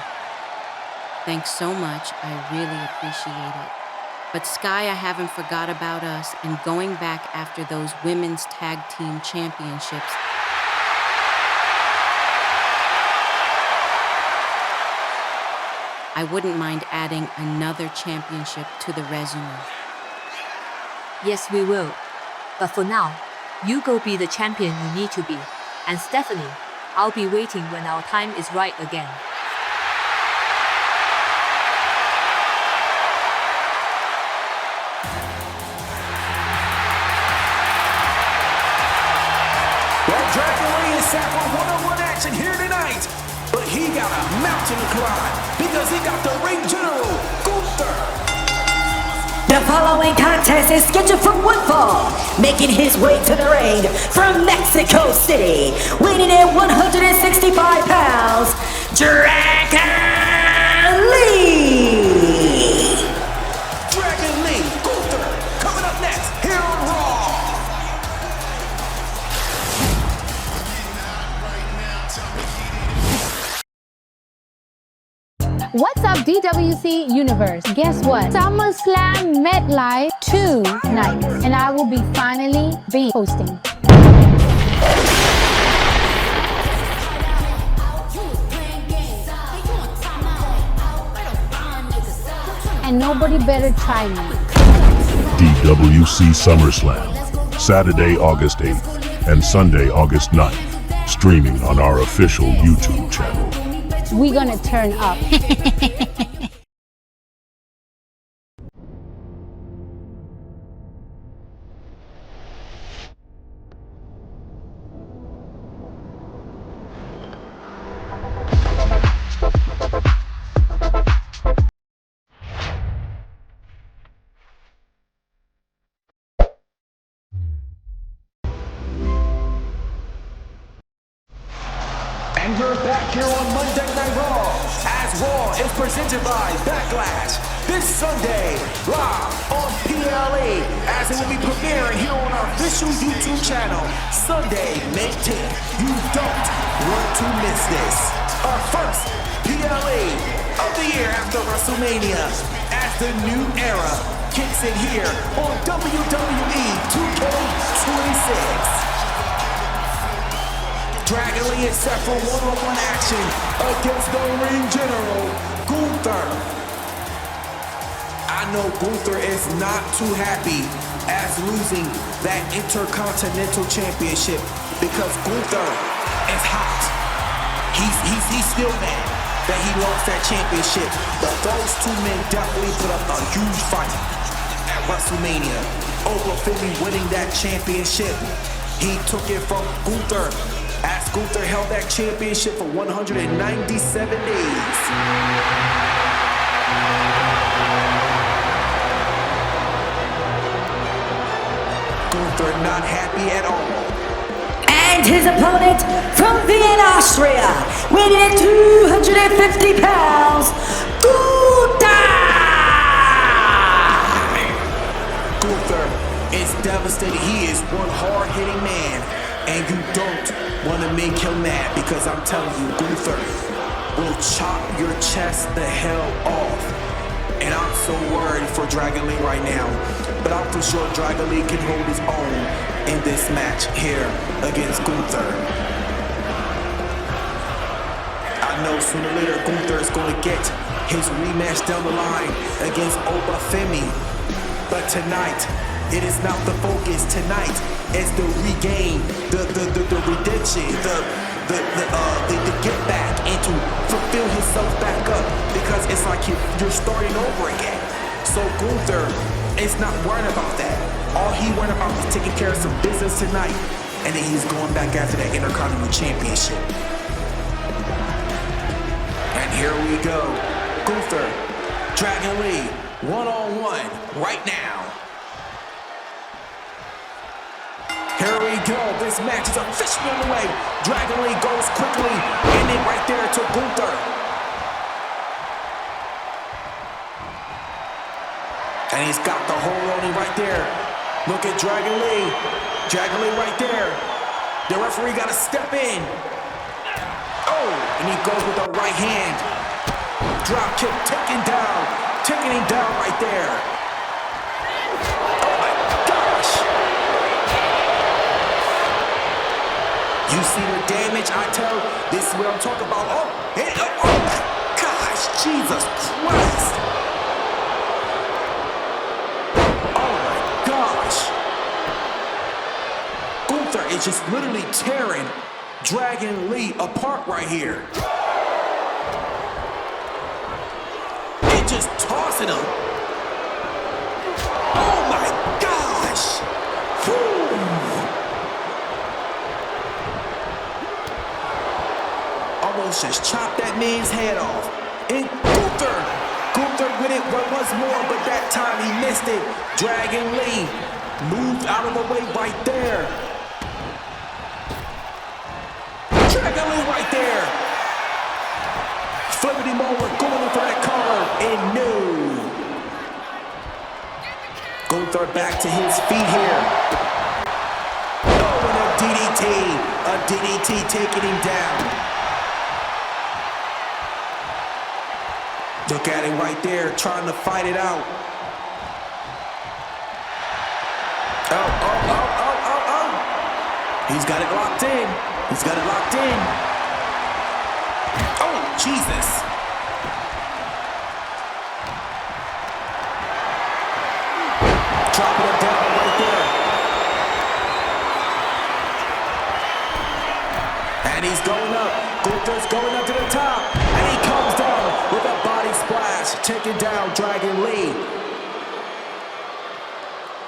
M: Thanks so much. I really appreciate it. But Sky, I haven't forgot about us and going back after those women's tag team championships. I wouldn't mind adding another championship to the resume.
L: Yes, we will. But for now, you go be the champion you need to be. And Stephanie, I'll be waiting when our time is right again.
B: Well, Dragon Lee is set for one-on-one action here tonight. But he got a mountain to climb because he got the ring general, Gunther.
C: The following contest is scheduled for one fall, making his way to the ring from Mexico City, weighing in 165 pounds, Dragon Lee!
B: Dragon Lee, Gunther, coming up next here on Raw.
A: What's up, DWC Universe? Guess what? SummerSlam MetLife 2 nights, and I will be finally hosting. And nobody better try me.
E: DWC SummerSlam, Saturday, August 8th and Sunday, August 9th, streaming on our official YouTube channel.
A: We're gonna turn up.
B: And we're back here on Monday Night Raw, as Raw is presented by Backlash this Sunday, live on PLE, as it will be premiering here on our official YouTube channel, Sunday, May 10th. You don't want to miss this. Our first PLE of the year after WrestleMania, as the new era kicks in here on WWE 2K26. Dragon Lee is set for one-on-one action against the ring general, Gunther. I know Gunther is not too happy as losing that Intercontinental Championship because Gunther is hot. He's still mad that he lost that championship, but those two men definitely put up a huge fight at WrestleMania. Obafemi winning that championship. He took it from Gunther, as Gunther held that championship for 197 days. Gunther not happy at all.
C: And his opponent from Vienna, Austria, weighing in 250 pounds,
B: Gunther is devastated. He is one hard-hitting man. And you don't want to make him mad because I'm telling you, Gunther will chop your chest the hell off. And I'm so worried for Dragon Lee right now. But I'm for sure Dragon Lee can hold his own in this match here against Gunther. I know sooner or later Gunther is going to get his rematch down the line against Obafemi. But tonight, it is not the focus tonight. It's the regain, the redemption, the get back and to fulfill himself back up, because it's like you're starting over again. So Gunther is not worried about that. All he worried about is taking care of some business tonight, and then he's going back after that Intercontinental Championship. And here we go. Gunther, Dragon Lee, one-on-one right now. Here we go. This match is officially on the way. Dragon Lee goes quickly, and then right there to Gunther. And he's got the hold on him right there. Look at Dragon Lee. Dragon Lee right there. The referee got to step in. Oh, and he goes with the right hand. Drop kick, taking him down right there. Oh my gosh. You see the damage? I tell, this is what I'm talking about. Oh my gosh, Jesus Christ. Oh my gosh. Gunther is just literally tearing Dragon Lee apart right here. Just tossing him. Oh my gosh. Whew. Almost just chopped that man's head off. And Gunther with it once more, but that time he missed it. Dragon Lee moved out of the way right there. Dragon Lee right there. Flipping him over, going in for that cover, and no. Gunther back to his feet here. Oh, and a DDT taking him down. Look at him right there, trying to fight it out. Oh. He's got it locked in. Oh, Jesus. Dropping it down right there. And he's going up. Gunther's going up to the top. And he comes down with a body splash, taking down Dragon Lee.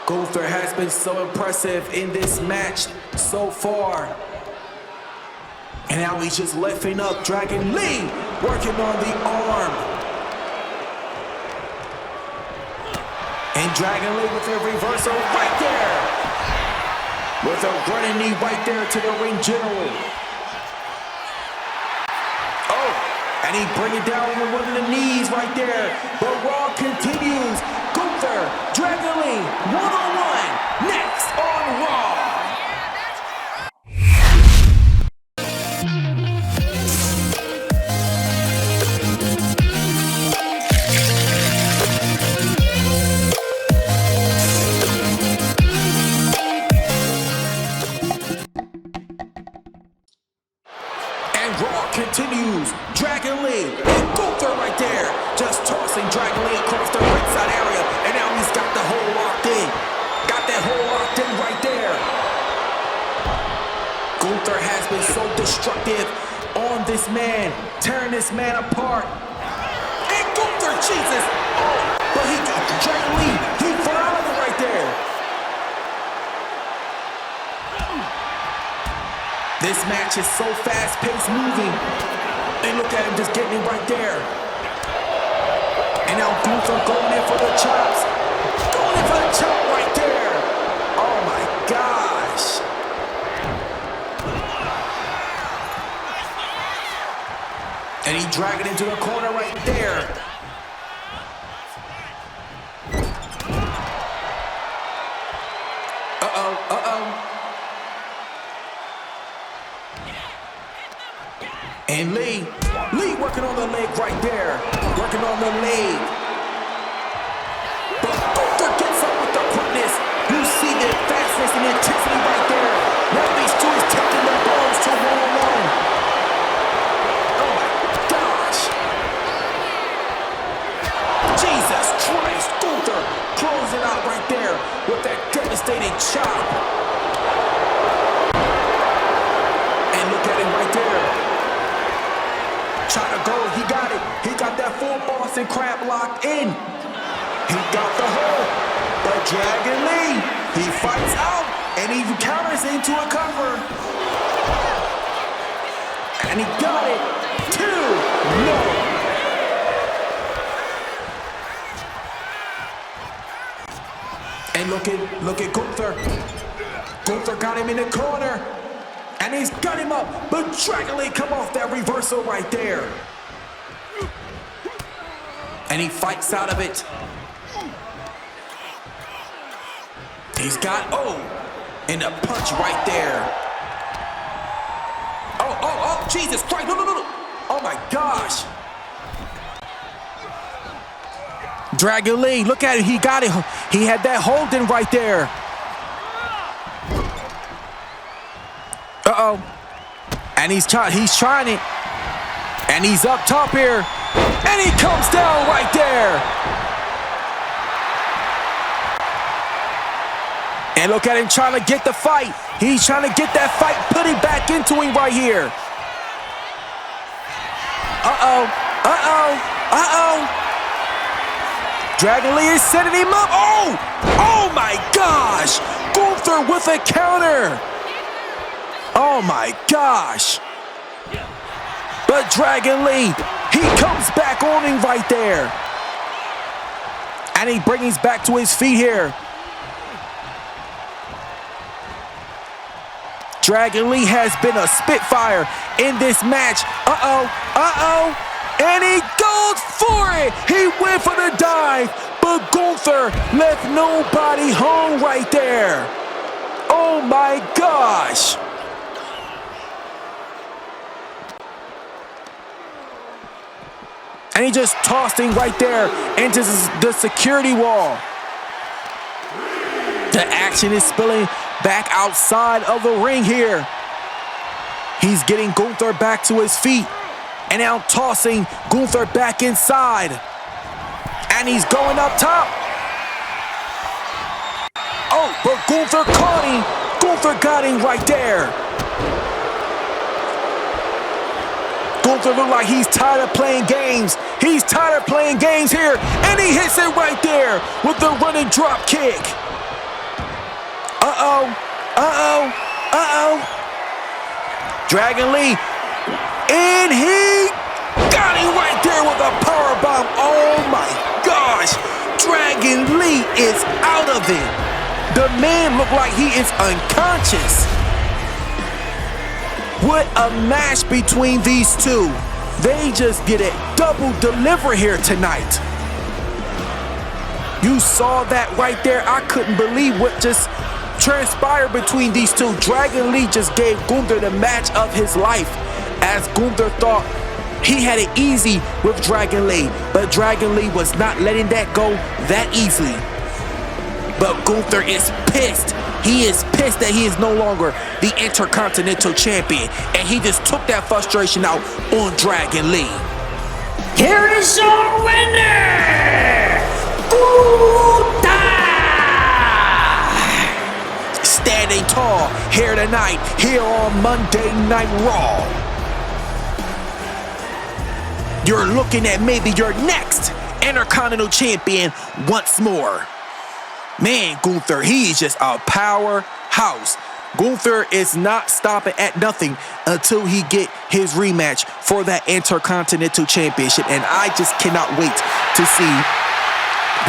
B: Gunther has been so impressive in this match so far. And now he's just lifting up Dragon Lee, working on the arm. And Dragon Lee with a reversal right there. With a running knee right there to the ring general. Oh, and he bring it down with one of the knees right there. But Raw continues. Gunther, Dragon Lee, one-on-one, next on Raw. Continues. Dragon Lee and Gunther right there. Just tossing Dragon Lee across the ringside area. And now he's got the hole locked in. Got that hole locked in right there. Gunther has been so destructive on this man. Tearing this man apart. And Gunther, Jesus. Oh, but he got Dragon Lee. He fell out of it right there. This match is so fast-paced moving. And look at him just getting it right there. And now Gunther going in for the chops. Going in for the chop right there. Oh my gosh. And he dragging into the corner right there. And Lee working on the leg right there. Working on the leg. But Gunther gets up with the quickness. You see the fastness and intensity right there. Now these two is taking the blows to one-on-one. Oh my gosh. Jesus Christ. Gunther closing out out right there with that devastating chop. And look at him right there. Trying to go, he got it. He got that full Boston Crab locked in. He got the hold. But Dragon Lee, he fights out and he counters into a cover. And he got it. 2-0. And look at Gunther. Gunther got him in the corner. And he's got him up. But Dragon Lee come off that reversal right there. And he fights out of it. He's got, and a punch right there. Oh, Jesus Christ, no. Oh my gosh. Dragon Lee, look at it, he got it. He had that holding right there. And he's trying it. And he's up top here. And he comes down right there. And look at him trying to get the fight. He's trying to get that fight, putting back into him right here. Dragon Lee is setting him up. Oh my gosh. Gunther with a counter. Oh my gosh. But Dragon Lee, he comes back on him right there. And he brings back to his feet here. Dragon Lee has been a spitfire in this match. And he goes for it. He went for the dive, but Gunther left nobody home right there. Oh my gosh. And he just tossed him right there into the security wall. The action is spilling back outside of the ring here. He's getting Gunther back to his feet and now tossing Gunther back inside. And he's going up top. But Gunther caught him. Gunther got him right there. Gunther look like he's tired of playing games. He's tired of playing games here. And he hits it right there with the running drop kick. Dragon Lee, and he got him right there with a powerbomb. Oh my gosh, Dragon Lee is out of it. The man looked like he is unconscious. What a match between these two. They just get a double deliver here tonight. You saw that right there. I couldn't believe what just transpired between these two. Dragon Lee just gave Gunther the match of his life, as Gunther thought he had it easy with Dragon Lee, but Dragon Lee was not letting that go that easily. But Gunther is pissed. He is pissed that he is no longer the Intercontinental Champion, and he just took that frustration out on Dragon Lee.
C: Here is your winner, Gunther!
B: Standing tall here tonight, here on Monday Night Raw. You're looking at maybe your next Intercontinental Champion once more. Man, Gunther, he's just a powerhouse. Gunther is not stopping at nothing until he get his rematch for that Intercontinental Championship. And I just cannot wait to see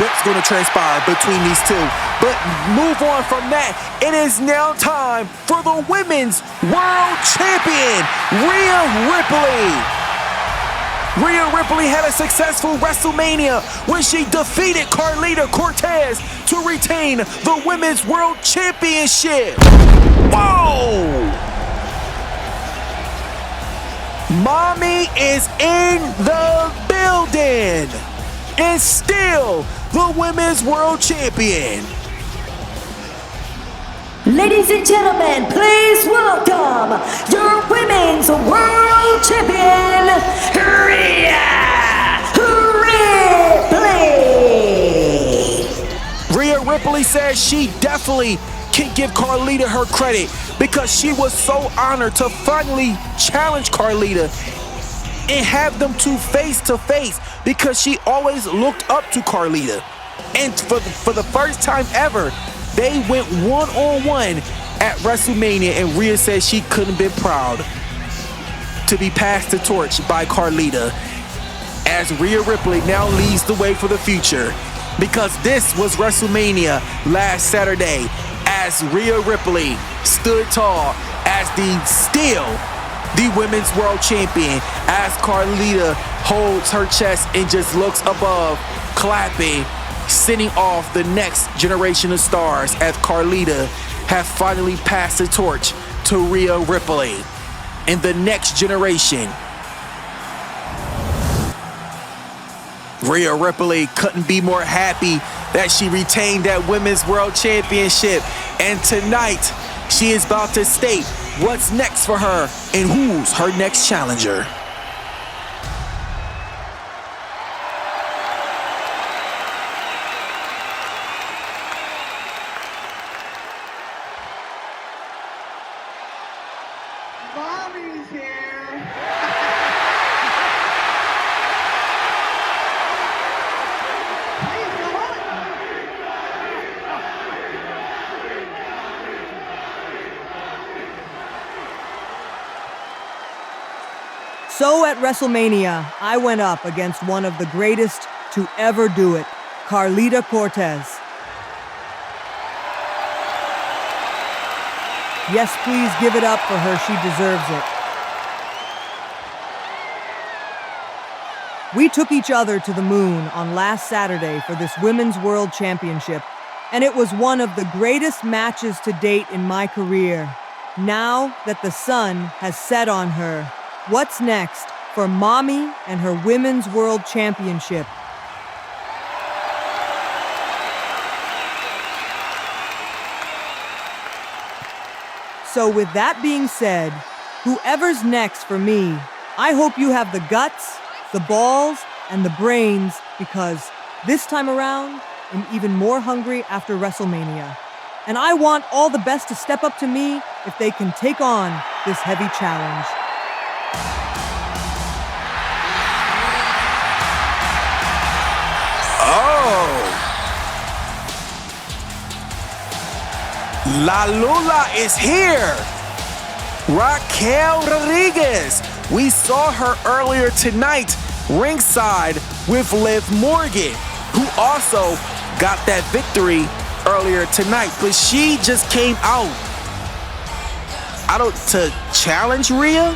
B: what's going to transpire between these two. But move on from that. It is now time for the Women's World Champion, Rhea Ripley. Rhea Ripley had a successful WrestleMania when she defeated Carlita Cortez to retain the Women's World Championship. Whoa! Mommy is in the building and still the Women's World Champion.
C: Ladies and gentlemen, please welcome your Women's World Champion, Rhea Ripley.
B: Rhea Ripley says she definitely can give Carlita her credit because she was so honored to finally challenge Carlita and have them two face to face because she always looked up to Carlita. And for the first time ever, they went one-on-one at WrestleMania, and Rhea said she couldn't be proud to be passed the torch by Carlita, as Rhea Ripley now leads the way for the future, because this was WrestleMania last Saturday as Rhea Ripley stood tall as the Women's World Champion, as Carlita holds her chest and just looks above, clapping, sending off the next generation of stars as Carlita have finally passed the torch to Rhea Ripley and the next generation. Rhea Ripley couldn't be more happy that she retained that Women's World Championship, and tonight she is about to state what's next for her and who's her next challenger.
N: Mommy's here. Please come on.
O: So at WrestleMania, I went up against one of the greatest to ever do it, Carlita Cortez. Yes, please give it up for her. She deserves it. We took each other to the moon on last Saturday for this Women's World Championship, and it was one of the greatest matches to date in my career. Now that the sun has set on her, what's next for Mommy and her Women's World Championship? So with that being said, whoever's next for me, I hope you have the guts, the balls, and the brains, because this time around, I'm even more hungry after WrestleMania. And I want all the best to step up to me if they can take on this heavy challenge.
B: La Lula is here. Raquel Rodriguez. We saw her earlier tonight ringside with Liv Morgan, who also got that victory earlier tonight. But she just came out to challenge Rhea.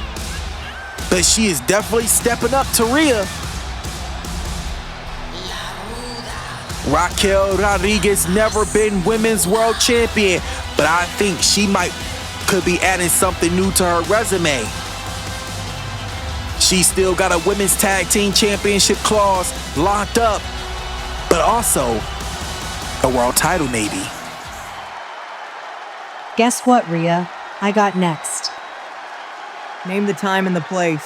B: But she is definitely stepping up to Rhea. Raquel Rodriguez never been Women's World Champion, but I think she could be adding something new to her resume. She still got a Women's Tag Team Championship clause locked up, but also a world title maybe.
P: Guess what, Rhea? I got next.
O: Name the time and the place.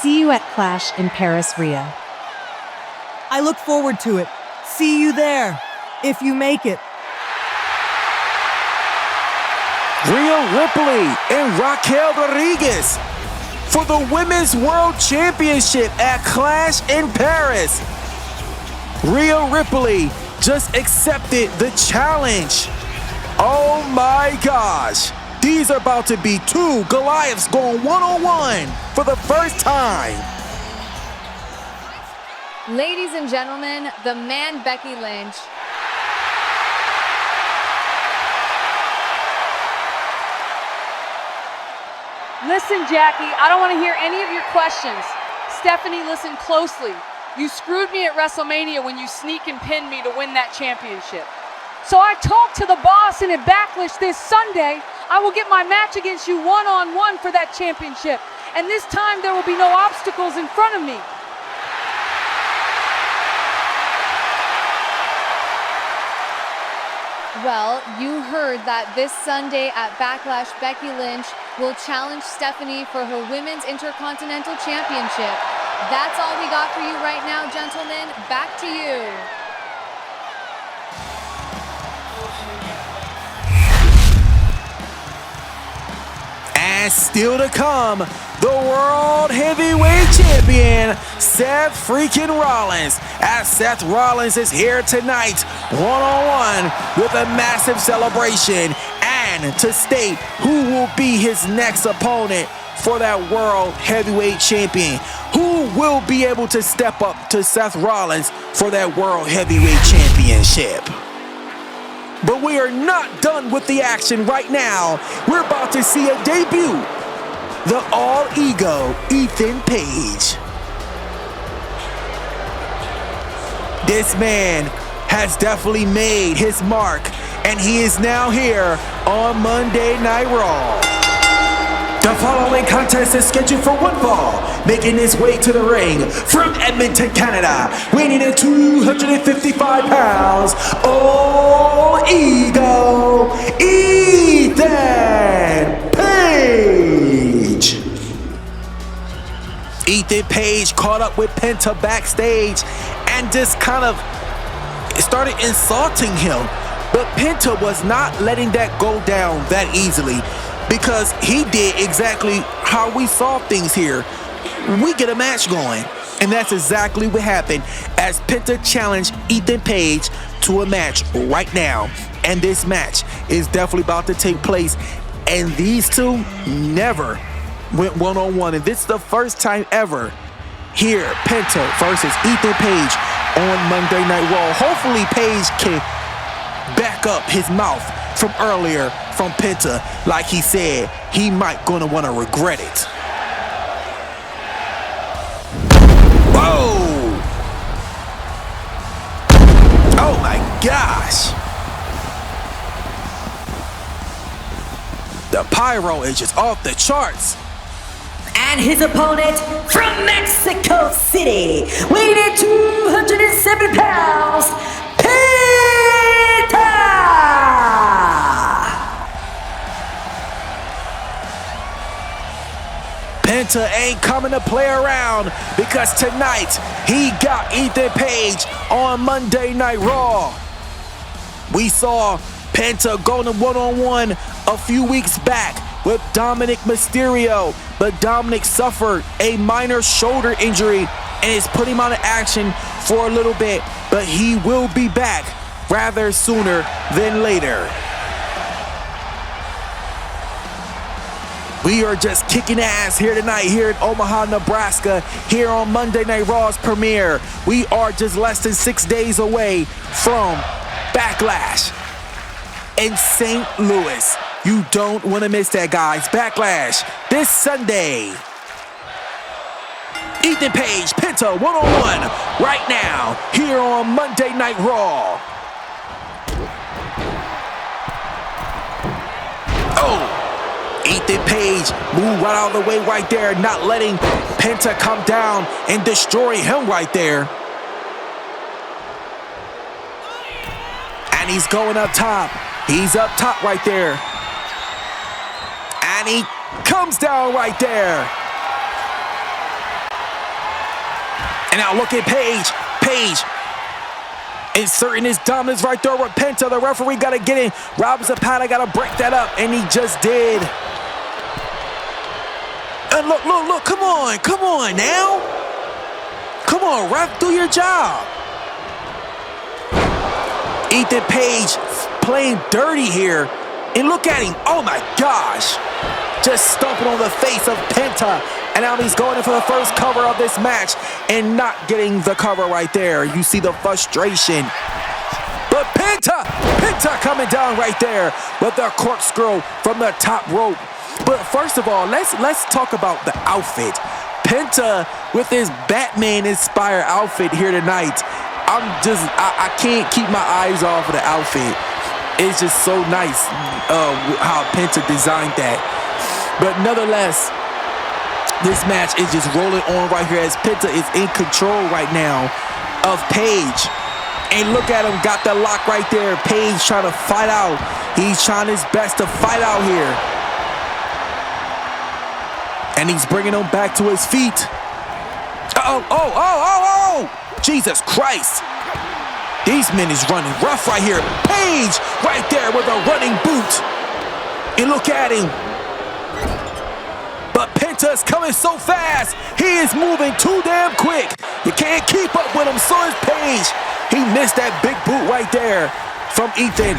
P: See you at Clash in Paris, Rhea.
O: I look forward to it. See you there, if you make it.
B: Rhea Ripley and Raquel Rodriguez for the Women's World Championship at Clash in Paris. Rhea Ripley just accepted the challenge. Oh my gosh. These are about to be two Goliaths going one-on-one for the first time.
F: Ladies and gentlemen, the man Becky Lynch.
Q: Listen, Jackie, I don't want to hear any of your questions. Stephanie, listen closely. You screwed me at WrestleMania when you sneak and pinned me to win that championship. So I talked to the boss, and at Backlash this Sunday, I will get my match against you one-on-one for that championship. And this time there will be no obstacles in front of me.
F: Well, you heard that this Sunday at Backlash, Becky Lynch will challenge Stephanie for her Women's Intercontinental Championship. That's all we got for you right now, gentlemen. Back to you.
B: And still to come, the World Heavyweight Champion, Seth freaking Rollins. As Seth Rollins is here tonight, one-on-one with a massive celebration. And to state who will be his next opponent for that World Heavyweight Champion. Who will be able to step up to Seth Rollins for that World Heavyweight Championship? But we are not done with the action right now. We're about to see a debut. The all-ego Ethan Page. This man has definitely made his mark, and he is now here on Monday Night Raw. The following contest is scheduled for one fall, making his way to the ring from Edmonton, Canada, weighing in at 255 pounds, All Ego, Ethan Page. Ethan Page caught up with Penta backstage and just kind of started insulting him, but Penta was not letting that go down that easily, because he did exactly how we saw things here. We get a match going, and that's exactly what happened as Penta challenged Ethan Page to a match right now. And this match is definitely about to take place, and these two never went one-on-one, and this is the first time ever here, Penta versus Ethan Page on Monday Night Raw. Hopefully Page can back up his mouth from earlier from Penta. Like he said, he might gonna want to regret it. Whoa! Oh my gosh! The pyro is just off the charts.
C: And his opponent from Mexico City, weighing in 207 pounds, Penta!
B: Penta ain't coming to play around, because tonight he got Ethan Page on Monday Night Raw. We saw Penta going one-on-one a few weeks back with Dominic Mysterio, but Dominic suffered a minor shoulder injury and is putting him out of action for a little bit, but he will be back rather sooner than later. We are just kicking ass here tonight, here in Omaha, Nebraska, here on Monday Night Raw's premiere. We are just less than 6 days away from Backlash in St. Louis. You don't want to miss that, guys. Backlash this Sunday. Ethan Page, Penta, one-on-one right now here on Monday Night Raw. Oh! Ethan Page moved right out of the way right there, not letting Penta come down and destroy him right there. And he's going up top. He's up top right there. And he comes down right there. And now look at Page. Page inserting his dominance right there with Penta. The referee got to get in. Rob Zapata got to break that up, and he just did. And look, come on now. Come on, ref, do your job. Ethan Page playing dirty here. And look at him, oh my gosh. Just stomping on the face of Penta. And now he's going in for the first cover of this match and not getting the cover right there. You see the frustration. But Penta coming down right there with the corkscrew from the top rope. But first of all, let's talk about the outfit. Penta with his Batman-inspired outfit here tonight. I can't keep my eyes off of the outfit. It's just so nice how Penta designed that. But nonetheless, this match is just rolling on right here as Penta is in control right now of Page. And look at him, got the lock right there. Page trying to fight out. He's trying his best to fight out here. And he's bringing him back to his feet. Oh. Jesus Christ. These men is running rough right here. Page right there with a running boot. And look at him. But Penta's coming so fast. He is moving too damn quick. You can't keep up with him. So is Page. He missed that big boot right there from Ethan.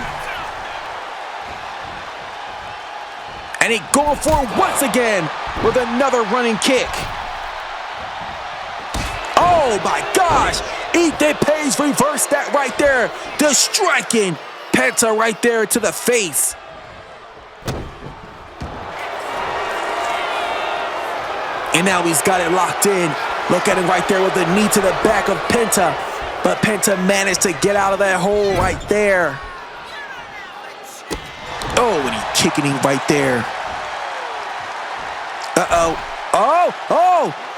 B: And he going for it once again with another running kick. Oh my gosh. Ethan Page reversed that right there. The striking Penta right there to the face. And now he's got it locked in. Look at him right there with the knee to the back of Penta. But Penta managed to get out of that hole right there. Oh, and he's kicking him right there. Oh,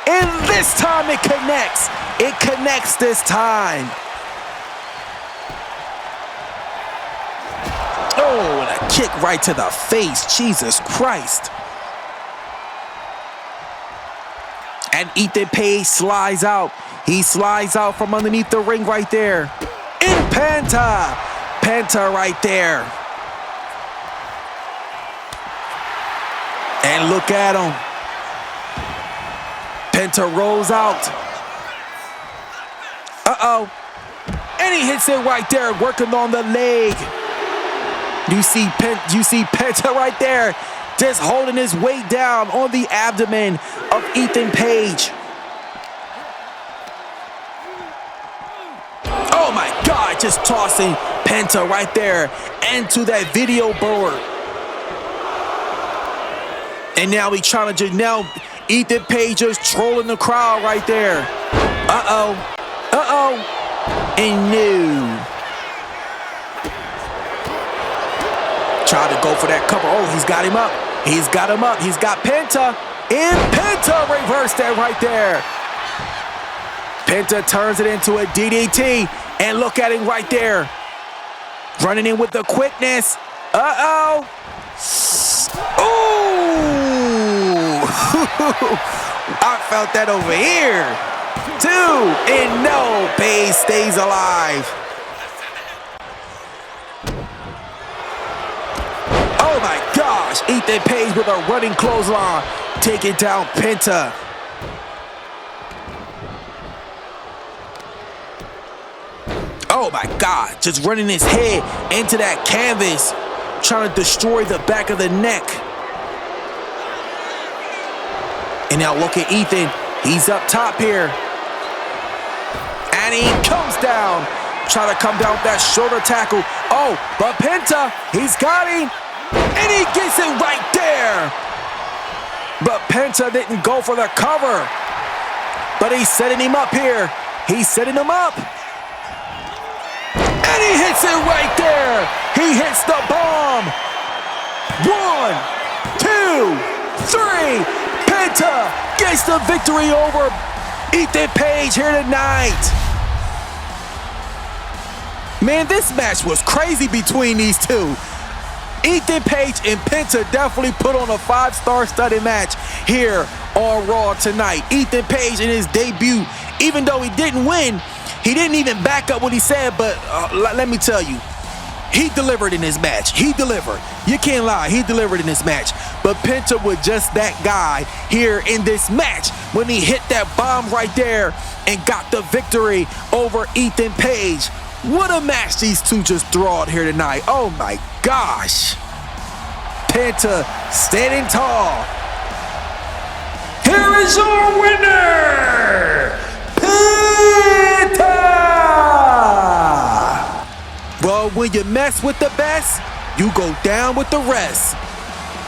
B: and this time it connects. It connects this time. Oh, and a kick right to the face. Jesus Christ. And Ethan Page slides out. He slides out from underneath the ring right there. In Penta. Penta right there. And look at him. Penta rolls out. And he hits it right there, working on the leg. You see Penta right there, just holding his weight down on the abdomen of Ethan Page. Oh my God, just tossing Penta right there into that video board. And now he's trying to Ethan Page is trolling the crowd right there. And no. Trying to go for that cover. Oh, he's got him up. He's got him up. He's got Penta. And Penta reversed that right there. Penta turns it into a DDT. And look at him right there. Running in with the quickness. Ooh. I felt that over here. 2, and no, Page stays alive. Oh my gosh, Ethan Page with a running clothesline, taking down Penta. Oh my God, just running his head into that canvas, trying to destroy the back of the neck. And now look at Ethan. He's up top here. And he comes down. Trying to come down with that shoulder tackle. Oh, but Penta, he's got him. And he gets it right there. But Penta didn't go for the cover. But he's setting him up here. He's setting him up. And he hits it right there. He hits the bomb. 1, 2, 3. Penta gets the victory over Ethan Page here tonight. Man, this match was crazy between these two. Ethan Page and Penta definitely put on a 5-star studded match here on Raw tonight. Ethan Page in his debut, even though he didn't win, he didn't even back up what he said, but let me tell you, he delivered in this match. He delivered. You can't lie. He delivered in this match. But Penta was just that guy here in this match when he hit that bomb right there and got the victory over Ethan Page. What a match these two just threw out here tonight. Oh my gosh. Penta standing tall. Here is your winner, Penta! Well, when you mess with the best, you go down with the rest.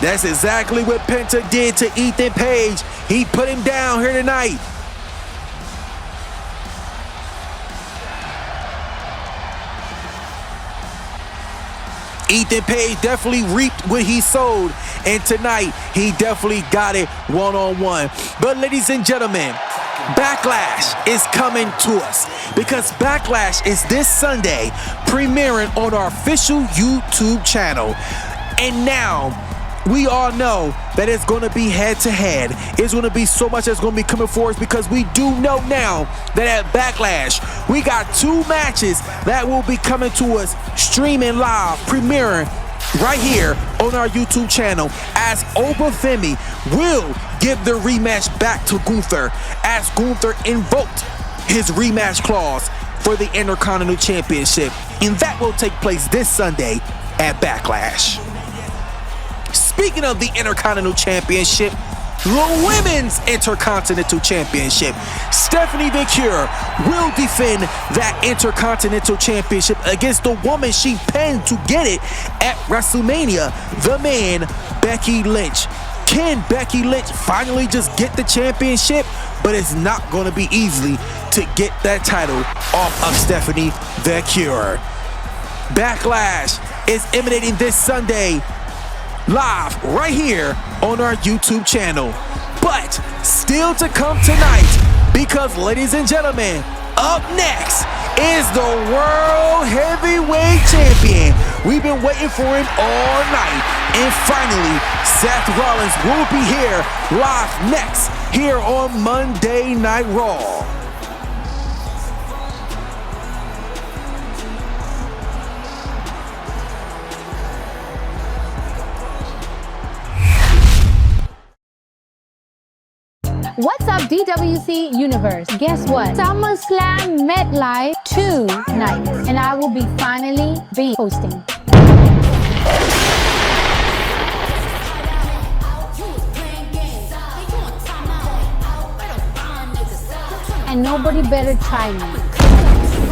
B: That's exactly what Penta did to Ethan Page. He put him down here tonight. Ethan Page definitely reaped what he sowed, and tonight he definitely got it one-on-one. But ladies and gentlemen, Backlash is coming to us because Backlash is this Sunday, premiering on our official YouTube channel. And now, we all know that it's going to be head-to-head. It's going to be so much that's going to be coming for us because we do know now that at Backlash, we got 2 matches that will be coming to us streaming live, premiering right here on our YouTube channel, as Obafemi will give the rematch back to Gunther as Gunther invoked his rematch clause for the Intercontinental Championship, and that will take place this Sunday at Backlash. Speaking of the Intercontinental Championship, the Women's Intercontinental Championship, Stephanie Vicure will defend that Intercontinental Championship against the woman she pinned to get it at WrestleMania, the man, Becky Lynch. Can Becky Lynch finally just get the championship? But it's not going to be easy to get that title off of Stephanie Vicure. Backlash is emanating this Sunday, live right here on our YouTube channel. But still to come tonight, because ladies and gentlemen, up next is the World Heavyweight Champion. We've been waiting for him all night, and finally Seth Rollins will be here live next here on Monday Night Raw.
A: What's up, DWC Universe? Guess what? SummerSlam MetLife 2 nights, and I will be finally hosting. And nobody better try me.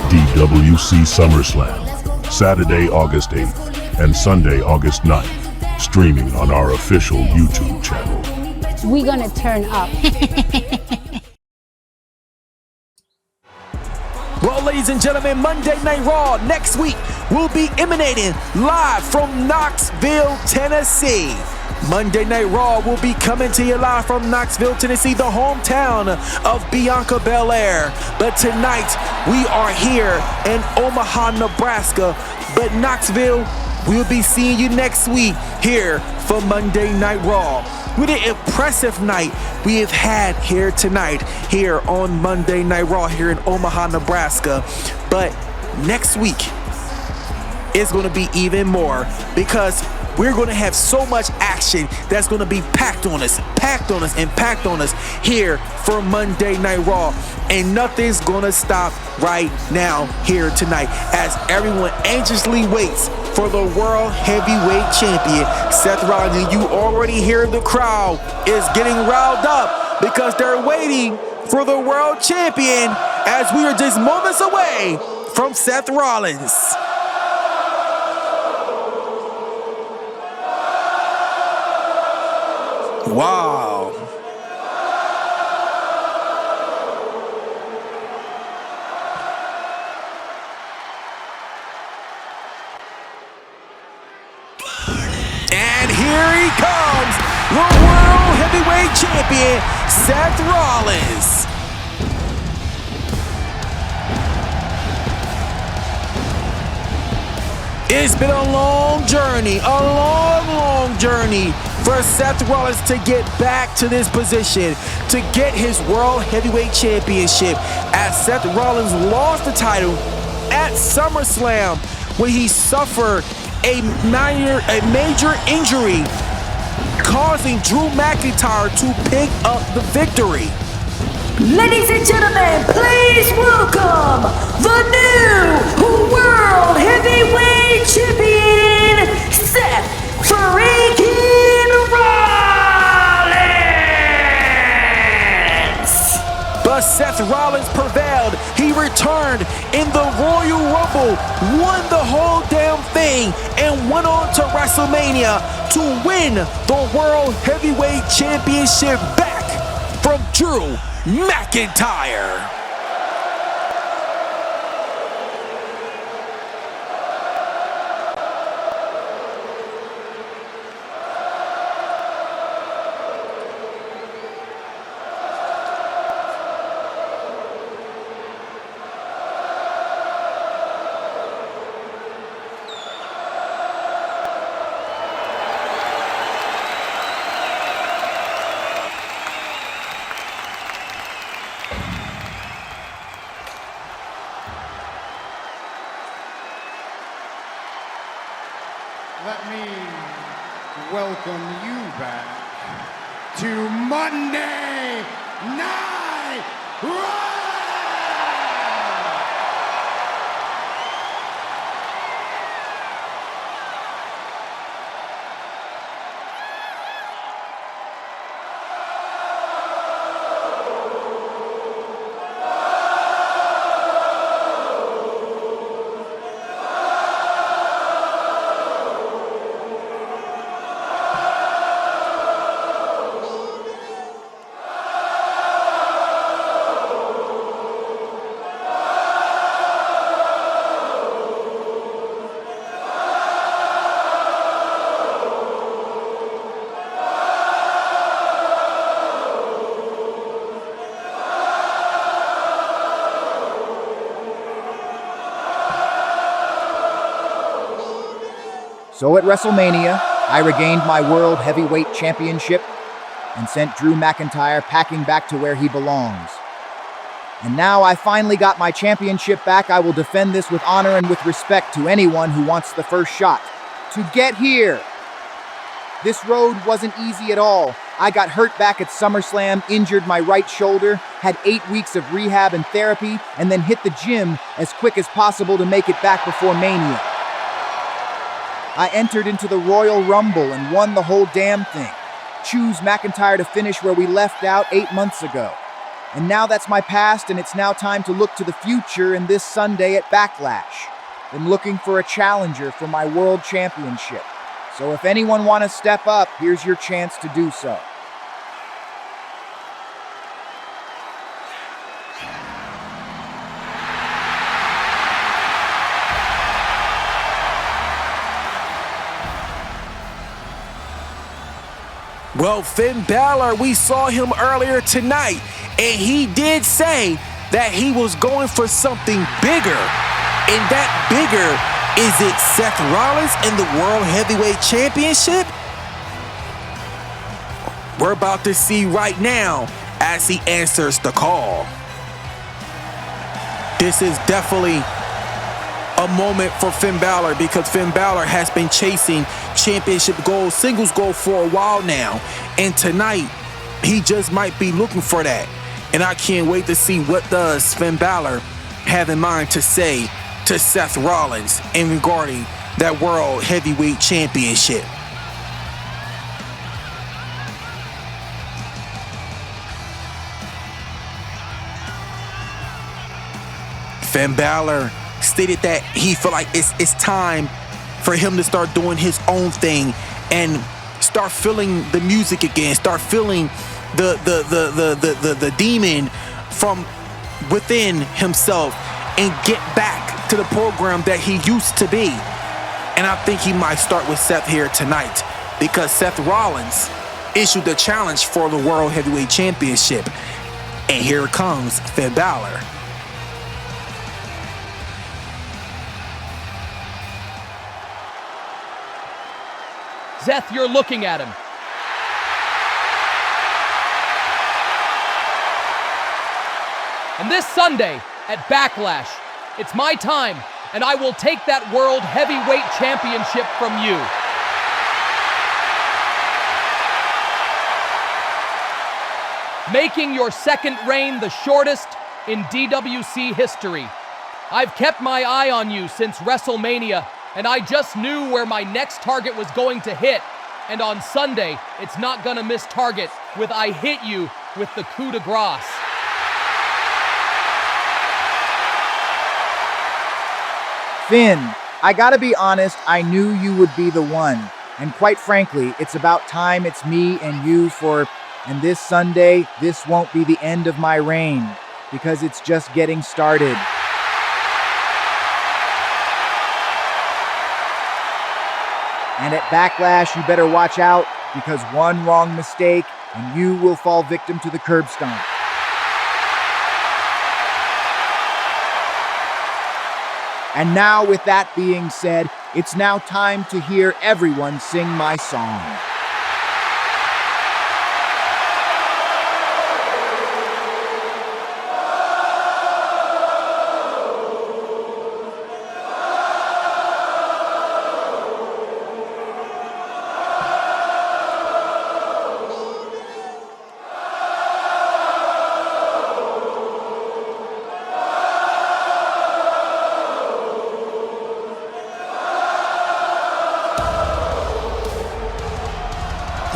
E: DWC SummerSlam, Saturday, August 8th and Sunday, August 9th, streaming on our official YouTube channel.
A: We're gonna turn up.
B: Well, ladies and gentlemen, Monday Night Raw next week will be emanating live from Knoxville, Tennessee. Monday Night Raw will be coming to you live from Knoxville, Tennessee, the hometown of Bianca Belair. But tonight, we are here in Omaha, Nebraska. But Knoxville, we'll be seeing you next week here for Monday Night Raw. What an impressive night we have had here tonight, here on Monday Night Raw, here in Omaha, Nebraska. But next week is going to be even more, because we're going to have so much action that's going to be packed on us here for Monday Night Raw. And nothing's going to stop right now here tonight, as everyone anxiously waits for the World Heavyweight Champion, Seth Rollins. And you already hear the crowd is getting riled up because they're waiting for the World Champion, as we are just moments away from Seth Rollins. Wow. And here he comes, the World Heavyweight Champion, Seth Rollins. It's been a long journey, a long journey for Seth Rollins to get back to this position, to get his World Heavyweight Championship, as Seth Rollins lost the title at SummerSlam when he suffered a major injury, causing Drew McIntyre to pick up the victory.
C: Ladies and gentlemen, please welcome the new World Heavyweight Champion, Seth freaking Rollins!
B: But Seth Rollins prevailed. He returned in the Royal Rumble, won the whole damn thing, and went on to WrestleMania to win the World Heavyweight Championship back from Drew McIntyre.
R: let me welcome you back to Monday Night Raw!
S: So at WrestleMania, I regained my World Heavyweight Championship and sent Drew McIntyre packing back to where he belongs. And now I finally got my championship back. I will defend this with honor and with respect to anyone who wants the first shot. To get here! This road wasn't easy at all. I got hurt back at SummerSlam, injured my right shoulder, had 8 weeks of rehab and therapy, and then hit the gym as quick as possible to make it back before Mania. I entered into the Royal Rumble and won the whole damn thing. Choose McIntyre to finish where we left out 8 months ago. And now that's my past, and it's now time to look to the future and this Sunday at Backlash. I'm looking for a challenger for my World Championship. So if anyone want to step up, here's your chance to do so.
B: Well, Finn Balor, we saw him earlier tonight, and he did say that he was going for something bigger. And that bigger, is it Seth Rollins in the World Heavyweight Championship? We're about to see right now as he answers the call. This is definitely a moment for Finn Balor because Finn Balor has been chasing championship goals, singles goal for a while now. And tonight, he just might be looking for that. And I can't wait to see what does Finn Balor have in mind to say to Seth Rollins in regarding that World Heavyweight Championship. Finn Balor stated that he felt like it's time for him to start doing his own thing and start feeling the music again, start feeling the demon from within himself and get back to the program that he used to be. And I think he might start with Seth here tonight because Seth Rollins issued the challenge for the World Heavyweight Championship. And here comes Finn Balor.
G: Seth, you're looking at him. And this Sunday at Backlash, it's my time, and I will take that World Heavyweight Championship from you. Making your second reign the shortest in DWC history. I've kept my eye on you since WrestleMania, and I just knew where my next target was going to hit. And on Sunday, it's not gonna miss target with I hit you with the coup de grace.
S: Finn, I gotta be honest, I knew you would be the one. And quite frankly, it's about time it's me and you and this Sunday, this won't be the end of my reign, because it's just getting started. And at Backlash, you better watch out, because one wrong mistake and you will fall victim to the curb stomp. And now, with that being said, it's now time to hear everyone sing my song.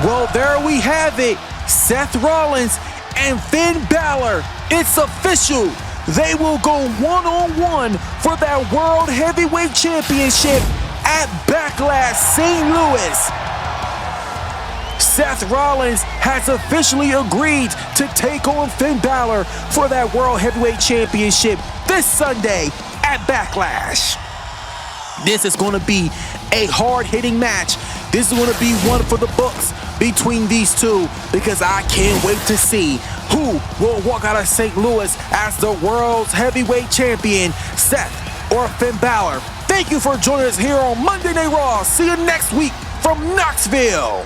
B: Well, there we have it. Seth Rollins and Finn Balor. It's official. They will go one-on-one for that World Heavyweight Championship at Backlash St. Louis. Seth Rollins has officially agreed to take on Finn Balor for that World Heavyweight Championship this Sunday at Backlash. This is going to be a hard-hitting match. This is going to be one for the books between these two, because I can't wait to see who will walk out of St. Louis as the world's heavyweight champion, Seth or Finn Balor. Thank you for joining us here on Monday Night Raw. See you next week from Knoxville.